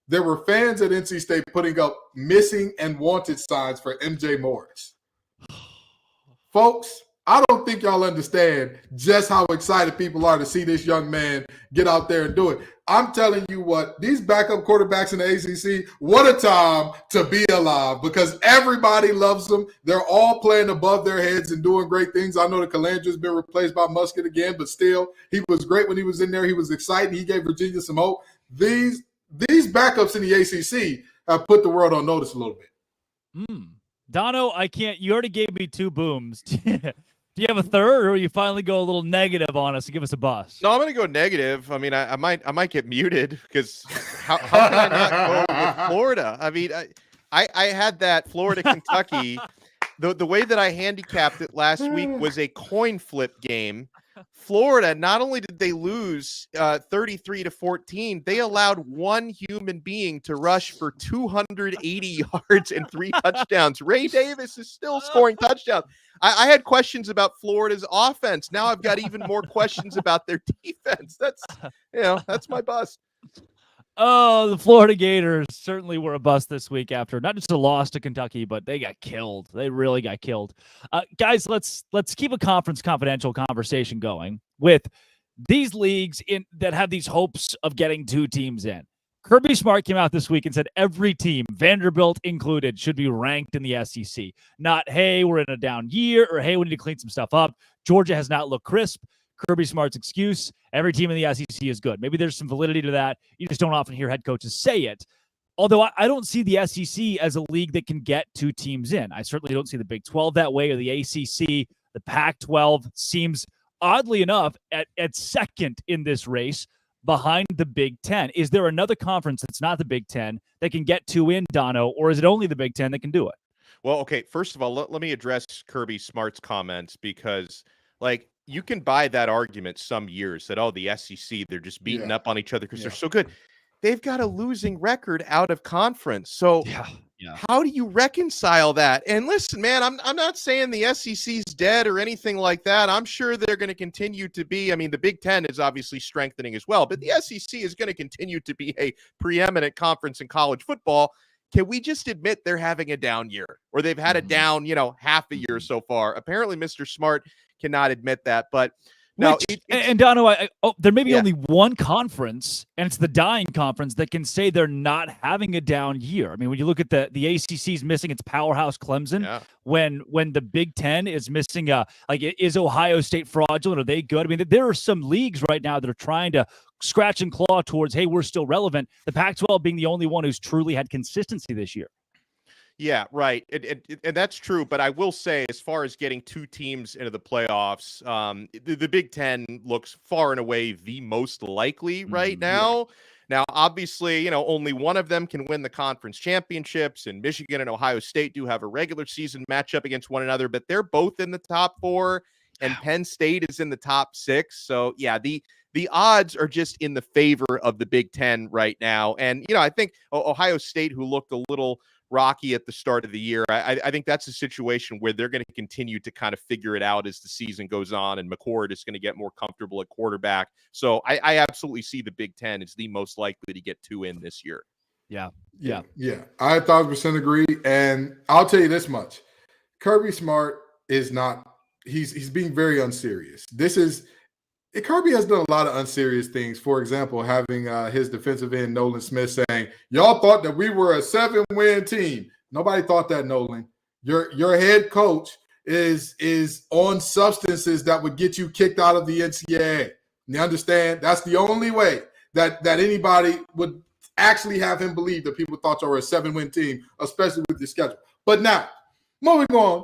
Speaker 1: There were fans at NC State putting up missing and wanted signs for MJ Morris. Folks, I don't think y'all understand just how excited people are to see this young man get out there and do it. I'm telling you what, these backup quarterbacks in the ACC, what a time to be alive because everybody loves them. They're all playing above their heads and doing great things. I know that Calandre's been replaced by Musket again, but still, he was great when he was in there. He was exciting. He gave Virginia some hope. These backups in the ACC have put the world on notice a little bit.
Speaker 2: Dono, I can't. You already gave me 2 booms. Do you have a third, or you finally go a little negative on us to give us a bust?
Speaker 3: No, I'm going to go negative. I mean, I might get muted because how can I not go with Florida? I mean, I had that Florida Kentucky. The way that I handicapped it last week was a coin flip game. Florida, not only did they lose 33-14, they allowed one human being to rush for 280 yards and 3 touchdowns. Ray Davis is still scoring touchdowns. I had questions about Florida's offense. Now I've got even more questions about their defense. That's my bust.
Speaker 2: Oh, the Florida Gators certainly were a bust this week after not just a loss to Kentucky, but they got killed. They really got killed. Guys, let's keep a conference confidential conversation going with these leagues that have these hopes of getting 2 teams in. Kirby Smart came out this week and said every team, Vanderbilt included, should be ranked in the SEC. Not, hey, we're in a down year, or hey, we need to clean some stuff up. Georgia has not looked crisp. Kirby Smart's excuse, every team in the SEC is good. Maybe there's some validity to that. You just don't often hear head coaches say it. Although I don't see the SEC as a league that can get 2 teams in. I certainly don't see the Big 12 that way or the ACC. The Pac-12 seems, oddly enough, at second in this race behind the Big 10. Is there another conference that's not the Big 10 that can get 2 in, Dono, or is it only the Big 10 that can do it?
Speaker 3: Well, okay, first of all, let me address Kirby Smart's comments because, you can buy that argument some years that, the SEC, they're just beating up on each other because they're so good. They've got a losing record out of conference. So how do you reconcile that? And listen, man, I'm not saying the SEC's dead or anything like that. I'm sure they're going to continue to be. I mean, the Big Ten is obviously strengthening as well, but the SEC is going to continue to be a preeminent conference in college football. Can we just admit they're having a down year or they've had a down, half a year so far? Apparently, Mr. Smart cannot admit that, but no.
Speaker 2: And Dono, there may be only one conference, and it's the dying conference that can say they're not having a down year. I mean, when you look at the ACC's missing its powerhouse Clemson, when the Big Ten is missing, is Ohio State fraudulent? Are they good? I mean, there are some leagues right now that are trying to scratch and claw towards, hey, we're still relevant. The Pac-12 being the only one who's truly had consistency this year.
Speaker 3: Yeah, right. And that's true. But I will say, as far as getting 2 teams into the playoffs, the Big Ten looks far and away the most likely right now. Now, obviously, only one of them can win the conference championships, and Michigan and Ohio State do have a regular season matchup against one another, but they're both in the top 4, and Penn State is in the top 6. So, yeah, the odds are just in the favor of the Big Ten right now. And, I think Ohio State, who looked a little rocky at the start of the year, I think that's a situation where they're going to continue to kind of figure it out as the season goes on, and McCord is going to get more comfortable at quarterback. So I absolutely see the Big Ten as the most likely to get 2 in this year.
Speaker 2: Yeah.
Speaker 1: I 1,000% agree. And I'll tell you this much. Kirby Smart is not – he's being very unserious. Kirby has done a lot of unserious things. For example, having his defensive end, Nolan Smith, saying, y'all thought that we were a 7-win team. Nobody thought that, Nolan. Your head coach is on substances that would get you kicked out of the NCAA. You understand? That's the only way that anybody would actually have him believe that people thought you were a 7-win team, especially with your schedule. But now, moving on.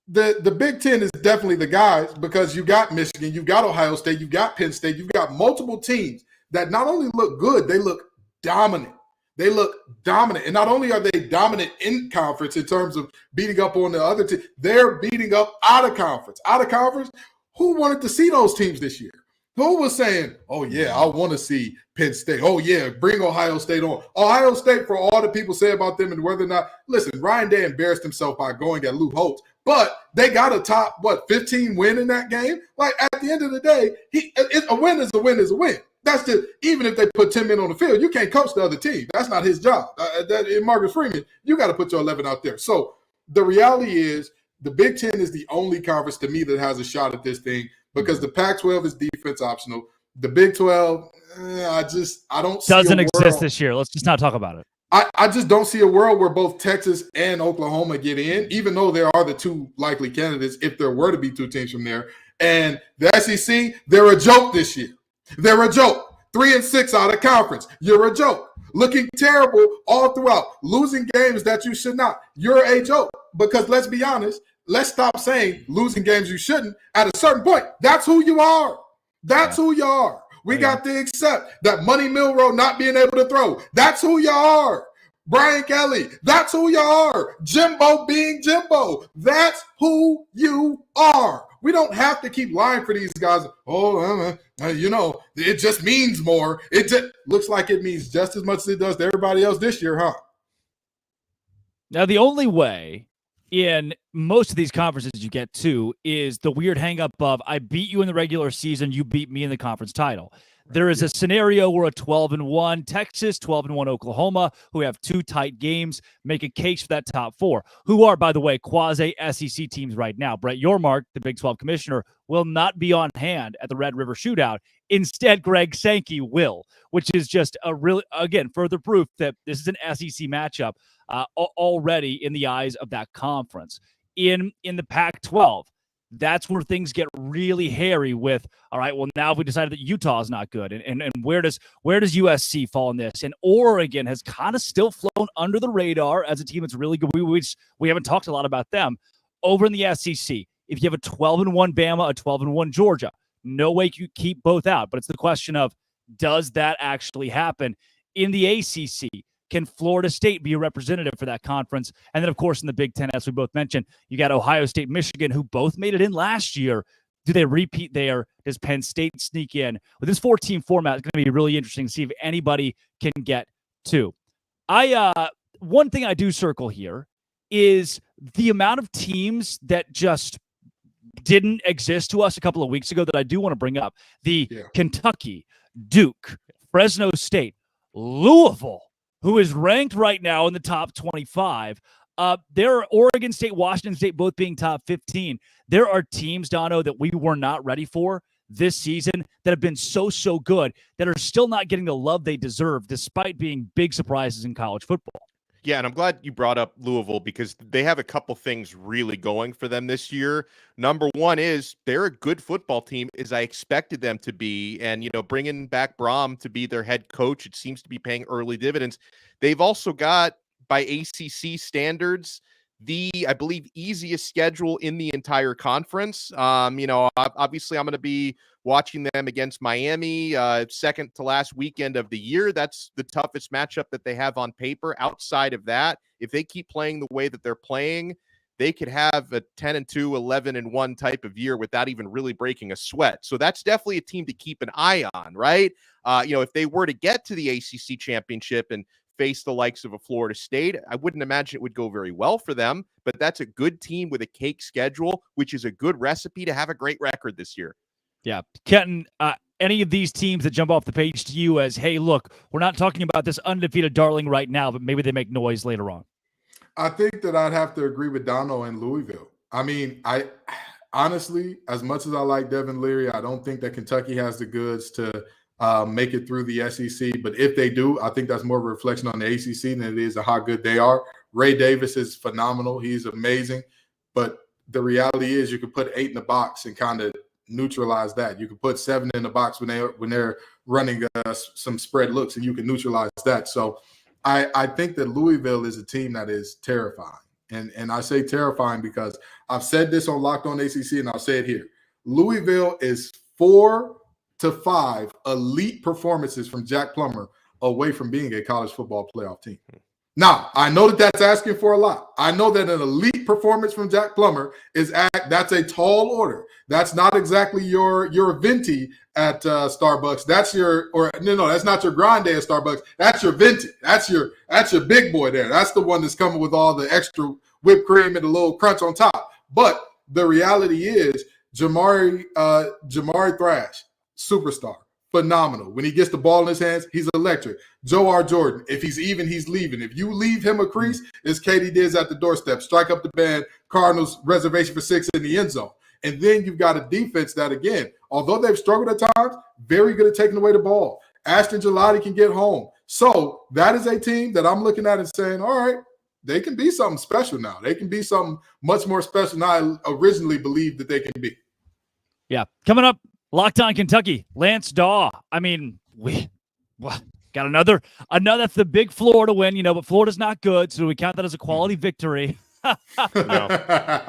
Speaker 1: The Big Ten is definitely the guys because you got Michigan, you got Ohio State, you got Penn State, you've got multiple teams that not only look good, they look dominant. They look dominant. And not only are they dominant in conference in terms of beating up on the other team, they're beating up out of conference. Out of conference, who wanted to see those teams this year? Who was saying, oh, yeah, I want to see Penn State. Oh, yeah, bring Ohio State on. Ohio State, for all the people say about them and whether or not, listen, Ryan Day embarrassed himself by going at Lou Holtz, but they got a top, 15 win in that game? Like, at the end of the day, a win is a win is a win. That's just, even if they put 10 men on the field, you can't coach the other team. That's not his job. In Marcus Freeman, you got to put your 11 out there. So the reality is the Big Ten is the only conference to me that has a shot at this thing, because the Pac-12 is defense optional. The Big 12, I don't see
Speaker 2: doesn't
Speaker 1: a
Speaker 2: exist
Speaker 1: world.
Speaker 2: this year. Let's just not talk about it.
Speaker 1: I just don't see a world where both Texas and Oklahoma get in, even though there are the two likely candidates if there were to be two teams from there. And the SEC, they're a joke this year. They're a joke. 3-6 out of conference. You're a joke. Looking terrible all throughout. Losing games that you should not. You're a joke. Because let's be honest, let's stop saying losing games you shouldn't. At a certain point, that's who you are. That's who you are. We got to accept that Money Milroe not being able to throw. That's who you are. Brian Kelly, that's who you are. Jimbo being Jimbo. That's who you are. We don't have to keep lying for these guys. Oh, it just means more. It just looks like it means just as much as it does to everybody else this year, huh?
Speaker 2: Now, the only way in most of these conferences you get to is the weird hang up of I beat you in the regular season, you beat me in the conference title. There is a scenario where a 12-1 Texas, 12-1 Oklahoma, who have two tight games, make a case for that top four, who are, by the way, quasi-SEC teams right now. Brett Yormark, the Big 12 commissioner, will not be on hand at the Red River Shootout. Instead, Greg Sankey will, which is just a really, again, further proof that this is an SEC matchup already in the eyes of that conference. In the Pac-12, that's where things get really hairy with, all right, well, now we decided that Utah is not good. And where does USC fall in this? And Oregon has kind of still flown under the radar as a team that's really good. We haven't talked a lot about them. Over in the SEC, if you have a 12-1 Bama, a 12-1 Georgia, no way you keep both out. But it's the question of, does that actually happen? In the ACC, can Florida State be a representative for that conference? And then, of course, in the Big Ten, as we both mentioned, you got Ohio State, Michigan, who both made it in last year. Do they repeat there? Does Penn State sneak in? With this 4-team format, it's going to be really interesting to see if anybody can get two. One thing I do circle here is the amount of teams that just didn't exist to us a couple of weeks ago that I do want to bring up. Kentucky, Duke, Fresno State, Louisville, who is ranked right now in the top 25. There are Oregon State, Washington State, both being top 15. There are teams, Dono, that we were not ready for this season that have been so good that are still not getting the love they deserve despite being big surprises in college football.
Speaker 3: Yeah, and I'm glad you brought up Louisville because they have a couple things really going for them this year. Number one is they're a good football team, as I expected them to be. And, bringing back Brom to be their head coach, it seems to be paying early dividends. They've also got, by ACC standards, I believe, easiest schedule in the entire conference. Obviously, I'm going to be watching them against Miami, second to last weekend of the year. That's the toughest matchup that they have on paper. Outside of that, if they keep playing the way that they're playing, they could have a 10-2, 11-1 type of year without even really breaking a sweat. So that's definitely a team to keep an eye on, right? If they were to get to the ACC championship and face the likes of a Florida State, I wouldn't imagine it would go very well for them, but that's a good team with a cake schedule, which is a good recipe to have a great record this year.
Speaker 2: Yeah. Kenton, any of these teams that jump off the page to you as, hey, look, we're not talking about this undefeated darling right now, but maybe they make noise later on?
Speaker 1: I think that I'd have to agree with Dono and Louisville. I mean, I honestly, as much as I like Devin Leary, I don't think that Kentucky has the goods to make it through the SEC. But if they do, I think that's more of a reflection on the ACC than it is of how good they are. Ray Davis is phenomenal. He's amazing. But the reality is you can put 8 in the box and kind of neutralize that. You can put 7 in the box when they're running some spread looks, and you can neutralize that. So I think that Louisville is a team that is terrifying. And I say terrifying because I've said this on Locked On ACC, and I'll say it here. Louisville is 4 to 5 elite performances from Jack Plummer away from being a college football playoff team. Now, I know that that's asking for a lot. I know that an elite performance from Jack Plummer that's a tall order. That's not exactly your venti at Starbucks. That's that's not your grande at Starbucks. That's your venti. That's your big boy there. That's the one that's coming with all the extra whipped cream and a little crunch on top. But the reality is, Jamari Thrash, superstar. Phenomenal. When he gets the ball in his hands, he's electric. Joe R. Jordan, if he's even, he's leaving. If you leave him a crease, it's Katie Diz at the doorstep. Strike up the band, Cardinals reservation for 6 in the end zone. And then you've got a defense that, again, although they've struggled at times, very good at taking away the ball. Ashton Gelati can get home. So that is a team that I'm looking at and saying, all right, they can be something special now. They can be something much more special than I originally believed that they can be.
Speaker 2: Yeah. Coming up, Locked On Kentucky, Lance Daw. I mean, we got another that's the big Florida win, but Florida's not good, so we count that as a quality victory.
Speaker 3: No.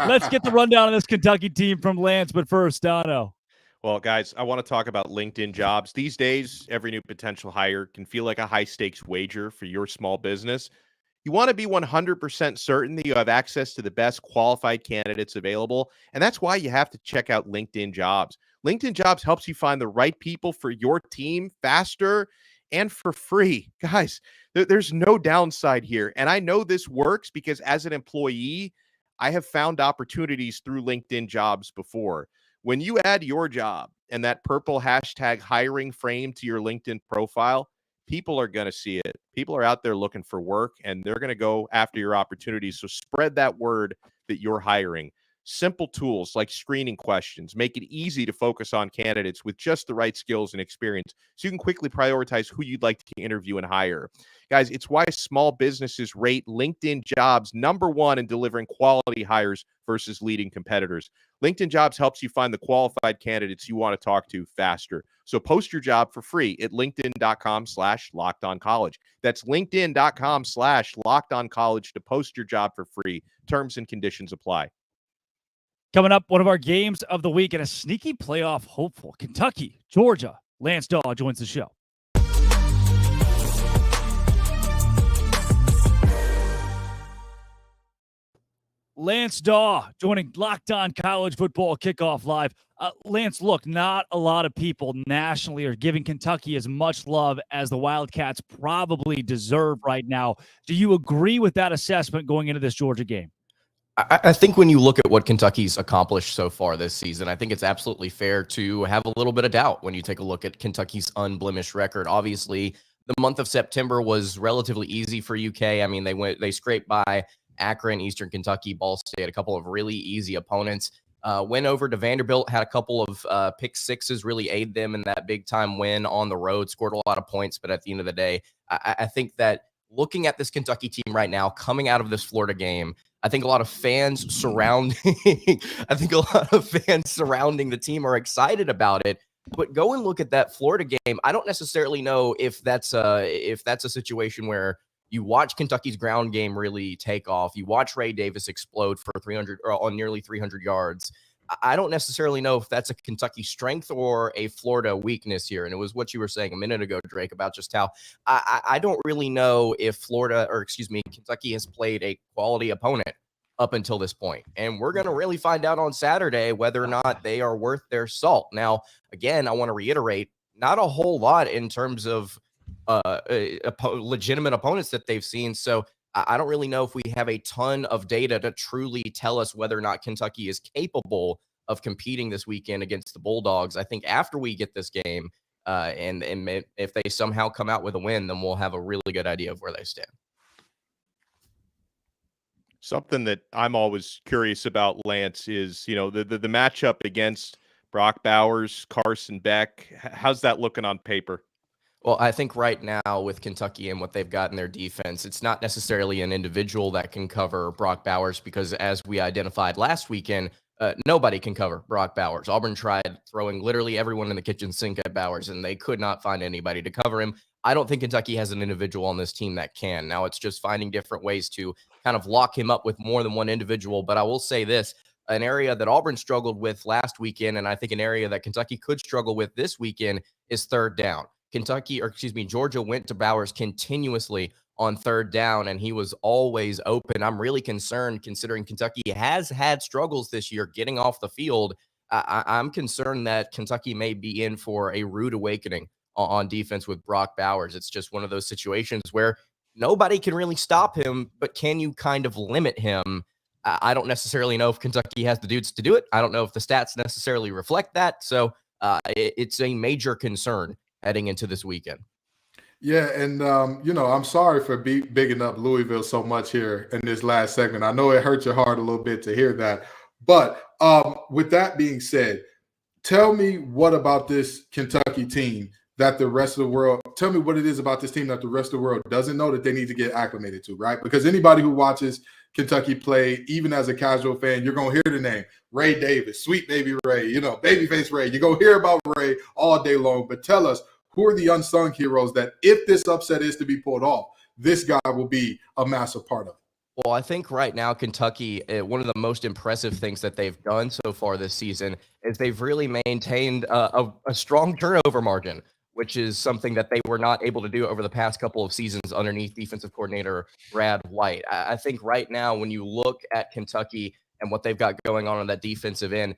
Speaker 2: Let's get the rundown of this Kentucky team from Lance, but first, Dono.
Speaker 3: Well, guys, I want to talk about LinkedIn Jobs. These days, every new potential hire can feel like a high-stakes wager for your small business. You want to be 100% certain that you have access to the best qualified candidates available, and that's why you have to check out LinkedIn Jobs. LinkedIn Jobs helps you find the right people for your team faster and for free. Guys, there's no downside here, and I know this works because as an employee, I have found opportunities through LinkedIn Jobs before. When you add your job and that purple hashtag hiring frame to your LinkedIn profile, people are going to see it. People are out there looking for work, and they're going to go after your opportunities. So spread that word that you're hiring. Simple tools like screening questions make it easy to focus on candidates with just the right skills and experience so you can quickly prioritize who you'd like to interview and hire. Guys, it's why small businesses rate LinkedIn Jobs #1 in delivering quality hires versus leading competitors. LinkedIn Jobs helps you find the qualified candidates you want to talk to faster. So post your job for free at linkedin.com/lockedoncollege. That's linkedin.com/lockedoncollege to post your job for free. Terms and conditions apply.
Speaker 2: Coming up, one of our games of the week and a sneaky playoff hopeful. Kentucky, Georgia. Lance Daw joins the show. Lance Daw joining Locked On College Football Kickoff Live. Lance, look, not a lot of people nationally are giving Kentucky as much love as the Wildcats probably deserve right now. Do you agree with that assessment going into this Georgia game?
Speaker 9: I think when you look at what Kentucky's accomplished so far this season, I think it's absolutely fair to have a little bit of doubt when you take a look at Kentucky's unblemished record. Obviously, the month of September was relatively easy for UK. I mean, they scraped by Akron, Eastern Kentucky, Ball State, a couple of really easy opponents. Went over to Vanderbilt, had a couple of pick sixes really aid them in that big time win on the road, scored a lot of points. But at the end of the day, I think that looking at this Kentucky team right now, coming out of this Florida game, I think a lot of fans surrounding the team are excited about it. But go and look at that Florida game. I don't necessarily know if that's a situation where you watch Kentucky's ground game really take off. You watch Ray Davis explode for 300 or on nearly 300 yards. I don't necessarily know if that's a Kentucky strength or a Florida weakness here. And it was what you were saying a minute ago, Drake, about just how I don't really know if Kentucky has played a quality opponent up until this point. And we're going to really find out on Saturday whether or not they are worth their salt. Now, again, I want to reiterate, not a whole lot in terms of legitimate opponents that they've seen. So I don't really know if we have a ton of data to truly tell us whether or not Kentucky is capable of competing this weekend against the Bulldogs. I think after we get this game and if they somehow come out with a win, then we'll have a really good idea of where they stand.
Speaker 3: Something that I'm always curious about, Lance, is, the matchup against Brock Bowers, Carson Beck. How's that looking on paper?
Speaker 9: Well, I think right now with Kentucky and what they've got in their defense, it's not necessarily an individual that can cover Brock Bowers because, as we identified last weekend, nobody can cover Brock Bowers. Auburn tried throwing literally everyone in the kitchen sink at Bowers, and they could not find anybody to cover him. I don't think Kentucky has an individual on this team that can. Now it's just finding different ways to kind of lock him up with more than one individual. But I will say this, an area that Auburn struggled with last weekend, and I think an area that Kentucky could struggle with this weekend, is third down. Georgia went to Bowers continuously on third down, and he was always open. I'm really concerned considering Kentucky has had struggles this year getting off the field. I'm concerned that Kentucky may be in for a rude awakening on defense with Brock Bowers. It's just one of those situations where nobody can really stop him, but can you kind of limit him? I don't necessarily know if Kentucky has the dudes to do it. I don't know if the stats necessarily reflect that. So it's a major concern heading into this weekend.
Speaker 1: Yeah, and I'm sorry for bigging up Louisville so much here in this last segment. I know it hurt your heart a little bit to hear that. But with that being said, tell me what about this Kentucky team that the rest of the world – tell me what it is about this team that the rest of the world doesn't know that they need to get acclimated to, right? Because anybody who watches Kentucky play, even as a casual fan, you're going to hear the name Ray Davis, Sweet Baby Ray, Babyface Ray. You're going to hear about Ray all day long. But tell us, who are the unsung heroes that if this upset is to be pulled off, this guy will be a massive part of it?
Speaker 9: Well, I think right now Kentucky, one of the most impressive things that they've done so far this season is they've really maintained a strong turnover margin, which is something that they were not able to do over the past couple of seasons underneath defensive coordinator Brad White. I think right now when you look at Kentucky and what they've got going on that defensive end,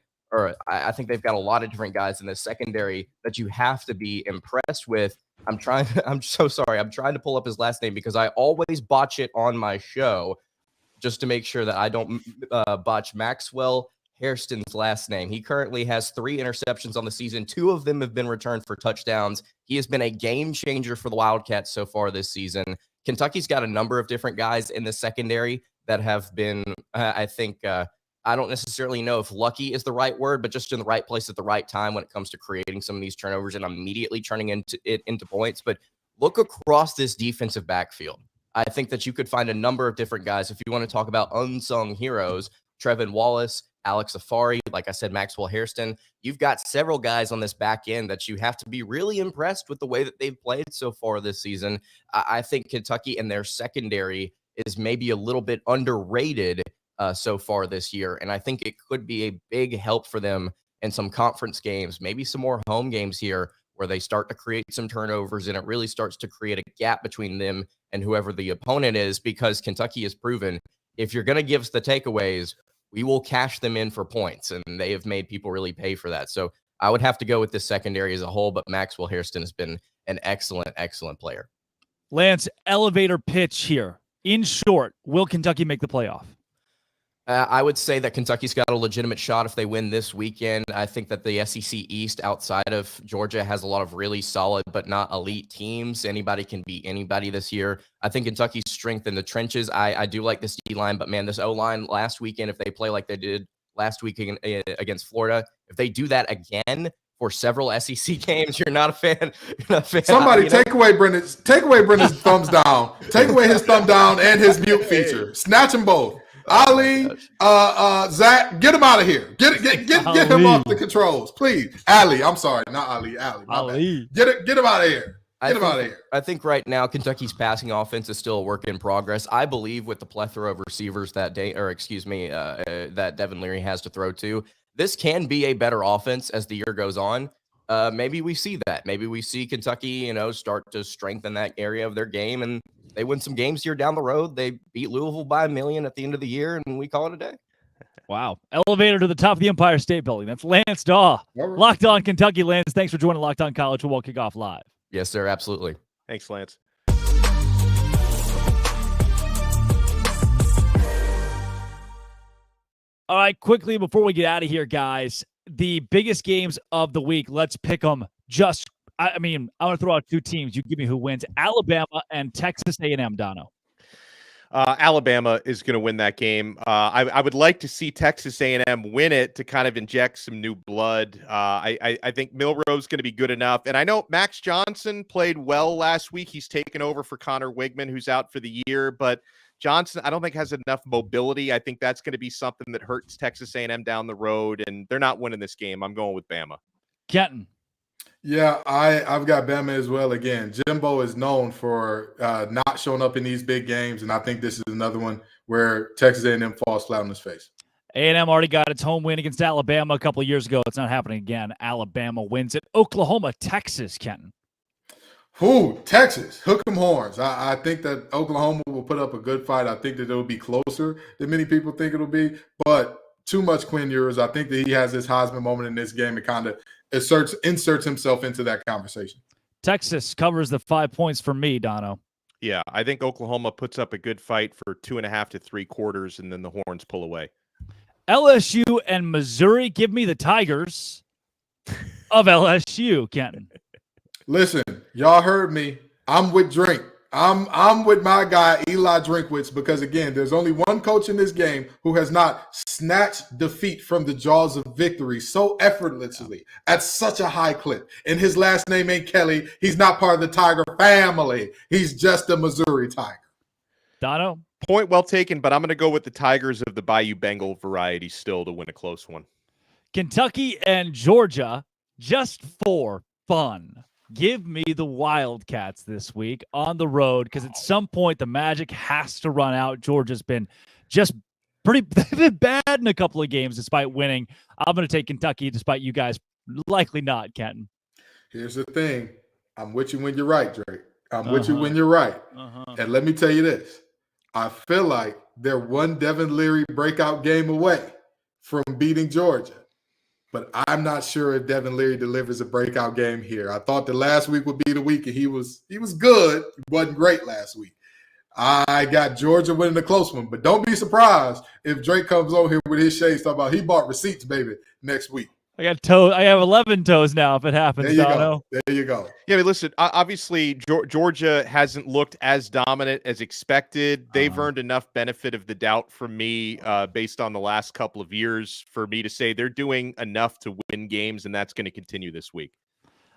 Speaker 9: I think they've got a lot of different guys in the secondary that you have to be impressed with. I'm so sorry. I'm trying to pull up his last name because I always botch it on my show just to make sure that I don't botch Maxwell Hairston's last name. He currently has 3 interceptions on the season. 2 of them have been returned for touchdowns. He has been a game changer for the Wildcats so far this season. Kentucky's got a number of different guys in the secondary that have been, I think, I don't necessarily know if lucky is the right word, but just in the right place at the right time when it comes to creating some of these turnovers and immediately turning into points. But look across this defensive backfield. I think that you could find a number of different guys. If you want to talk about unsung heroes, Trevin Wallace, Alex Afari, like I said, Maxwell Hairston, you've got several guys on this back end that you have to be really impressed with the way that they've played so far this season. I think Kentucky and their secondary is maybe a little bit underrated so far this year. And I think it could be a big help for them in some conference games, maybe some more home games here where they start to create some turnovers and it really starts to create a gap between them and whoever the opponent is, because Kentucky has proven if you're going to give us the takeaways, we will cash them in for points. And they have made people really pay for that. So I would have to go with the secondary as a whole, but Maxwell Hairston has been an excellent, excellent player.
Speaker 2: Lance, elevator pitch here. In short, will Kentucky make the playoff?
Speaker 9: I would say that Kentucky's got a legitimate shot if they win this weekend. I think that the SEC East outside of Georgia has a lot of really solid but not elite teams. Anybody can beat anybody this year. I think Kentucky's strength in the trenches. I do like this D-line, but man, this O-line last weekend, if they play like they did last week against Florida, if they do that again for several SEC games, you're not a fan.
Speaker 1: Somebody take away Brendan's thumbs down. Take away his thumb down and his mute feature. Snatch them both. Ali, Zach, get him out of here. Get him off the controls, please. Ali, I'm sorry, not Ali. Ali. Get him out of here. Get him out of here.
Speaker 9: I think right now Kentucky's passing offense is still a work in progress. I believe with the plethora of receivers that Devin Leary has to throw to, this can be a better offense as the year goes on. Maybe we see that. Maybe we see Kentucky, start to strengthen that area of their game, and they win some games here down the road. They beat Louisville by 1 million at the end of the year, and we call it a day.
Speaker 2: Wow. Elevator to the top of the Empire State Building. That's Lance Daw. Locked On Kentucky. Lance, thanks for joining Locked On College Football Kickoff Live.
Speaker 9: Yes, sir. Absolutely.
Speaker 3: Thanks, Lance.
Speaker 2: All right, quickly before we get out of here, guys, the biggest games of the week, let's pick them. I want to throw out 2 teams. You give me who wins, Alabama and Texas A&M, Dono.
Speaker 3: Alabama is going to win that game. I would like to see Texas A&M win it to kind of inject some new blood. I think Milroe's going to be good enough. And I know Max Johnson played well last week. He's taken over for Connor Wigman, who's out for the year. But Johnson, I don't think has enough mobility. I think that's going to be something that hurts Texas A&M down the road. And they're not winning this game. I'm going with Bama.
Speaker 2: Kenton.
Speaker 1: Yeah, I've got Bama as well. Again, Jimbo is known for not showing up in these big games, and I think this is another one where Texas A&M falls flat on his face.
Speaker 2: A&M already got its home win against Alabama a couple of years ago. It's not happening again. Alabama wins it. Oklahoma, Texas, Kenton.
Speaker 1: Texas, hook 'em horns. I think that Oklahoma will put up a good fight. I think that it'll be closer than many people think it'll be, but too much Quinn Ewers. I think that he has his Heisman moment in this game and kind of inserts himself into that conversation.
Speaker 2: Texas covers the 5 points for me, Dono.
Speaker 3: Yeah, I think Oklahoma puts up a good fight for 2.5 to 3 quarters, and then the Horns pull away.
Speaker 2: LSU and Missouri, give me the Tigers of LSU, Kenton.
Speaker 1: Listen, y'all heard me. I'm with Drink. I'm with my guy Eli Drinkwitz because again, there's only one coach in this game who has not snatched defeat from the jaws of victory so effortlessly at such a high clip. And his last name ain't Kelly. He's not part of the Tiger family. He's just a Missouri Tiger.
Speaker 2: Dono?
Speaker 3: Point well taken, but I'm going to go with the Tigers of the Bayou Bengal variety still to win a close one.
Speaker 2: Kentucky and Georgia, just for fun. Give me the Wildcats this week on the road because at some point the magic has to run out. Georgia's been just they've been bad in a couple of games despite winning. I'm going to take Kentucky despite you guys likely not, Kenton.
Speaker 1: Here's the thing. I'm with you when you're right, Drake. I'm with you when you're right. And let me tell you this. I feel like they're one Devin Leary breakout game away from beating Georgia. But I'm not sure if Devin Leary delivers a breakout game here. I thought the last week would be the week, and he was good. He wasn't great last week. I got Georgia winning a close one, but don't be surprised if Drake comes over here with his shades talking about he bought receipts, baby, next week.
Speaker 2: I have 11 toes now if it happens,
Speaker 1: There you
Speaker 2: Dono.
Speaker 1: go. There you go.
Speaker 3: Yeah, I mean, listen, obviously Georgia hasn't looked as dominant as expected. They've earned enough benefit of the doubt from me based on the last couple of years for me to say they're doing enough to win games, and that's going to continue this week.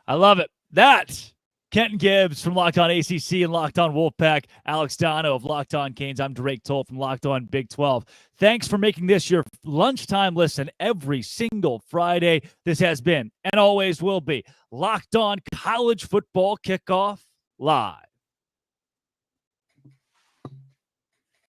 Speaker 2: I love it. That Kenton Gibbs from Locked On ACC and Locked On Wolfpack, Alex Dono of Locked On Canes. I'm Drake Toll from Locked On Big 12. Thanks for making this your lunchtime listen every single Friday. This has been and always will be Locked On College Football Kickoff Live.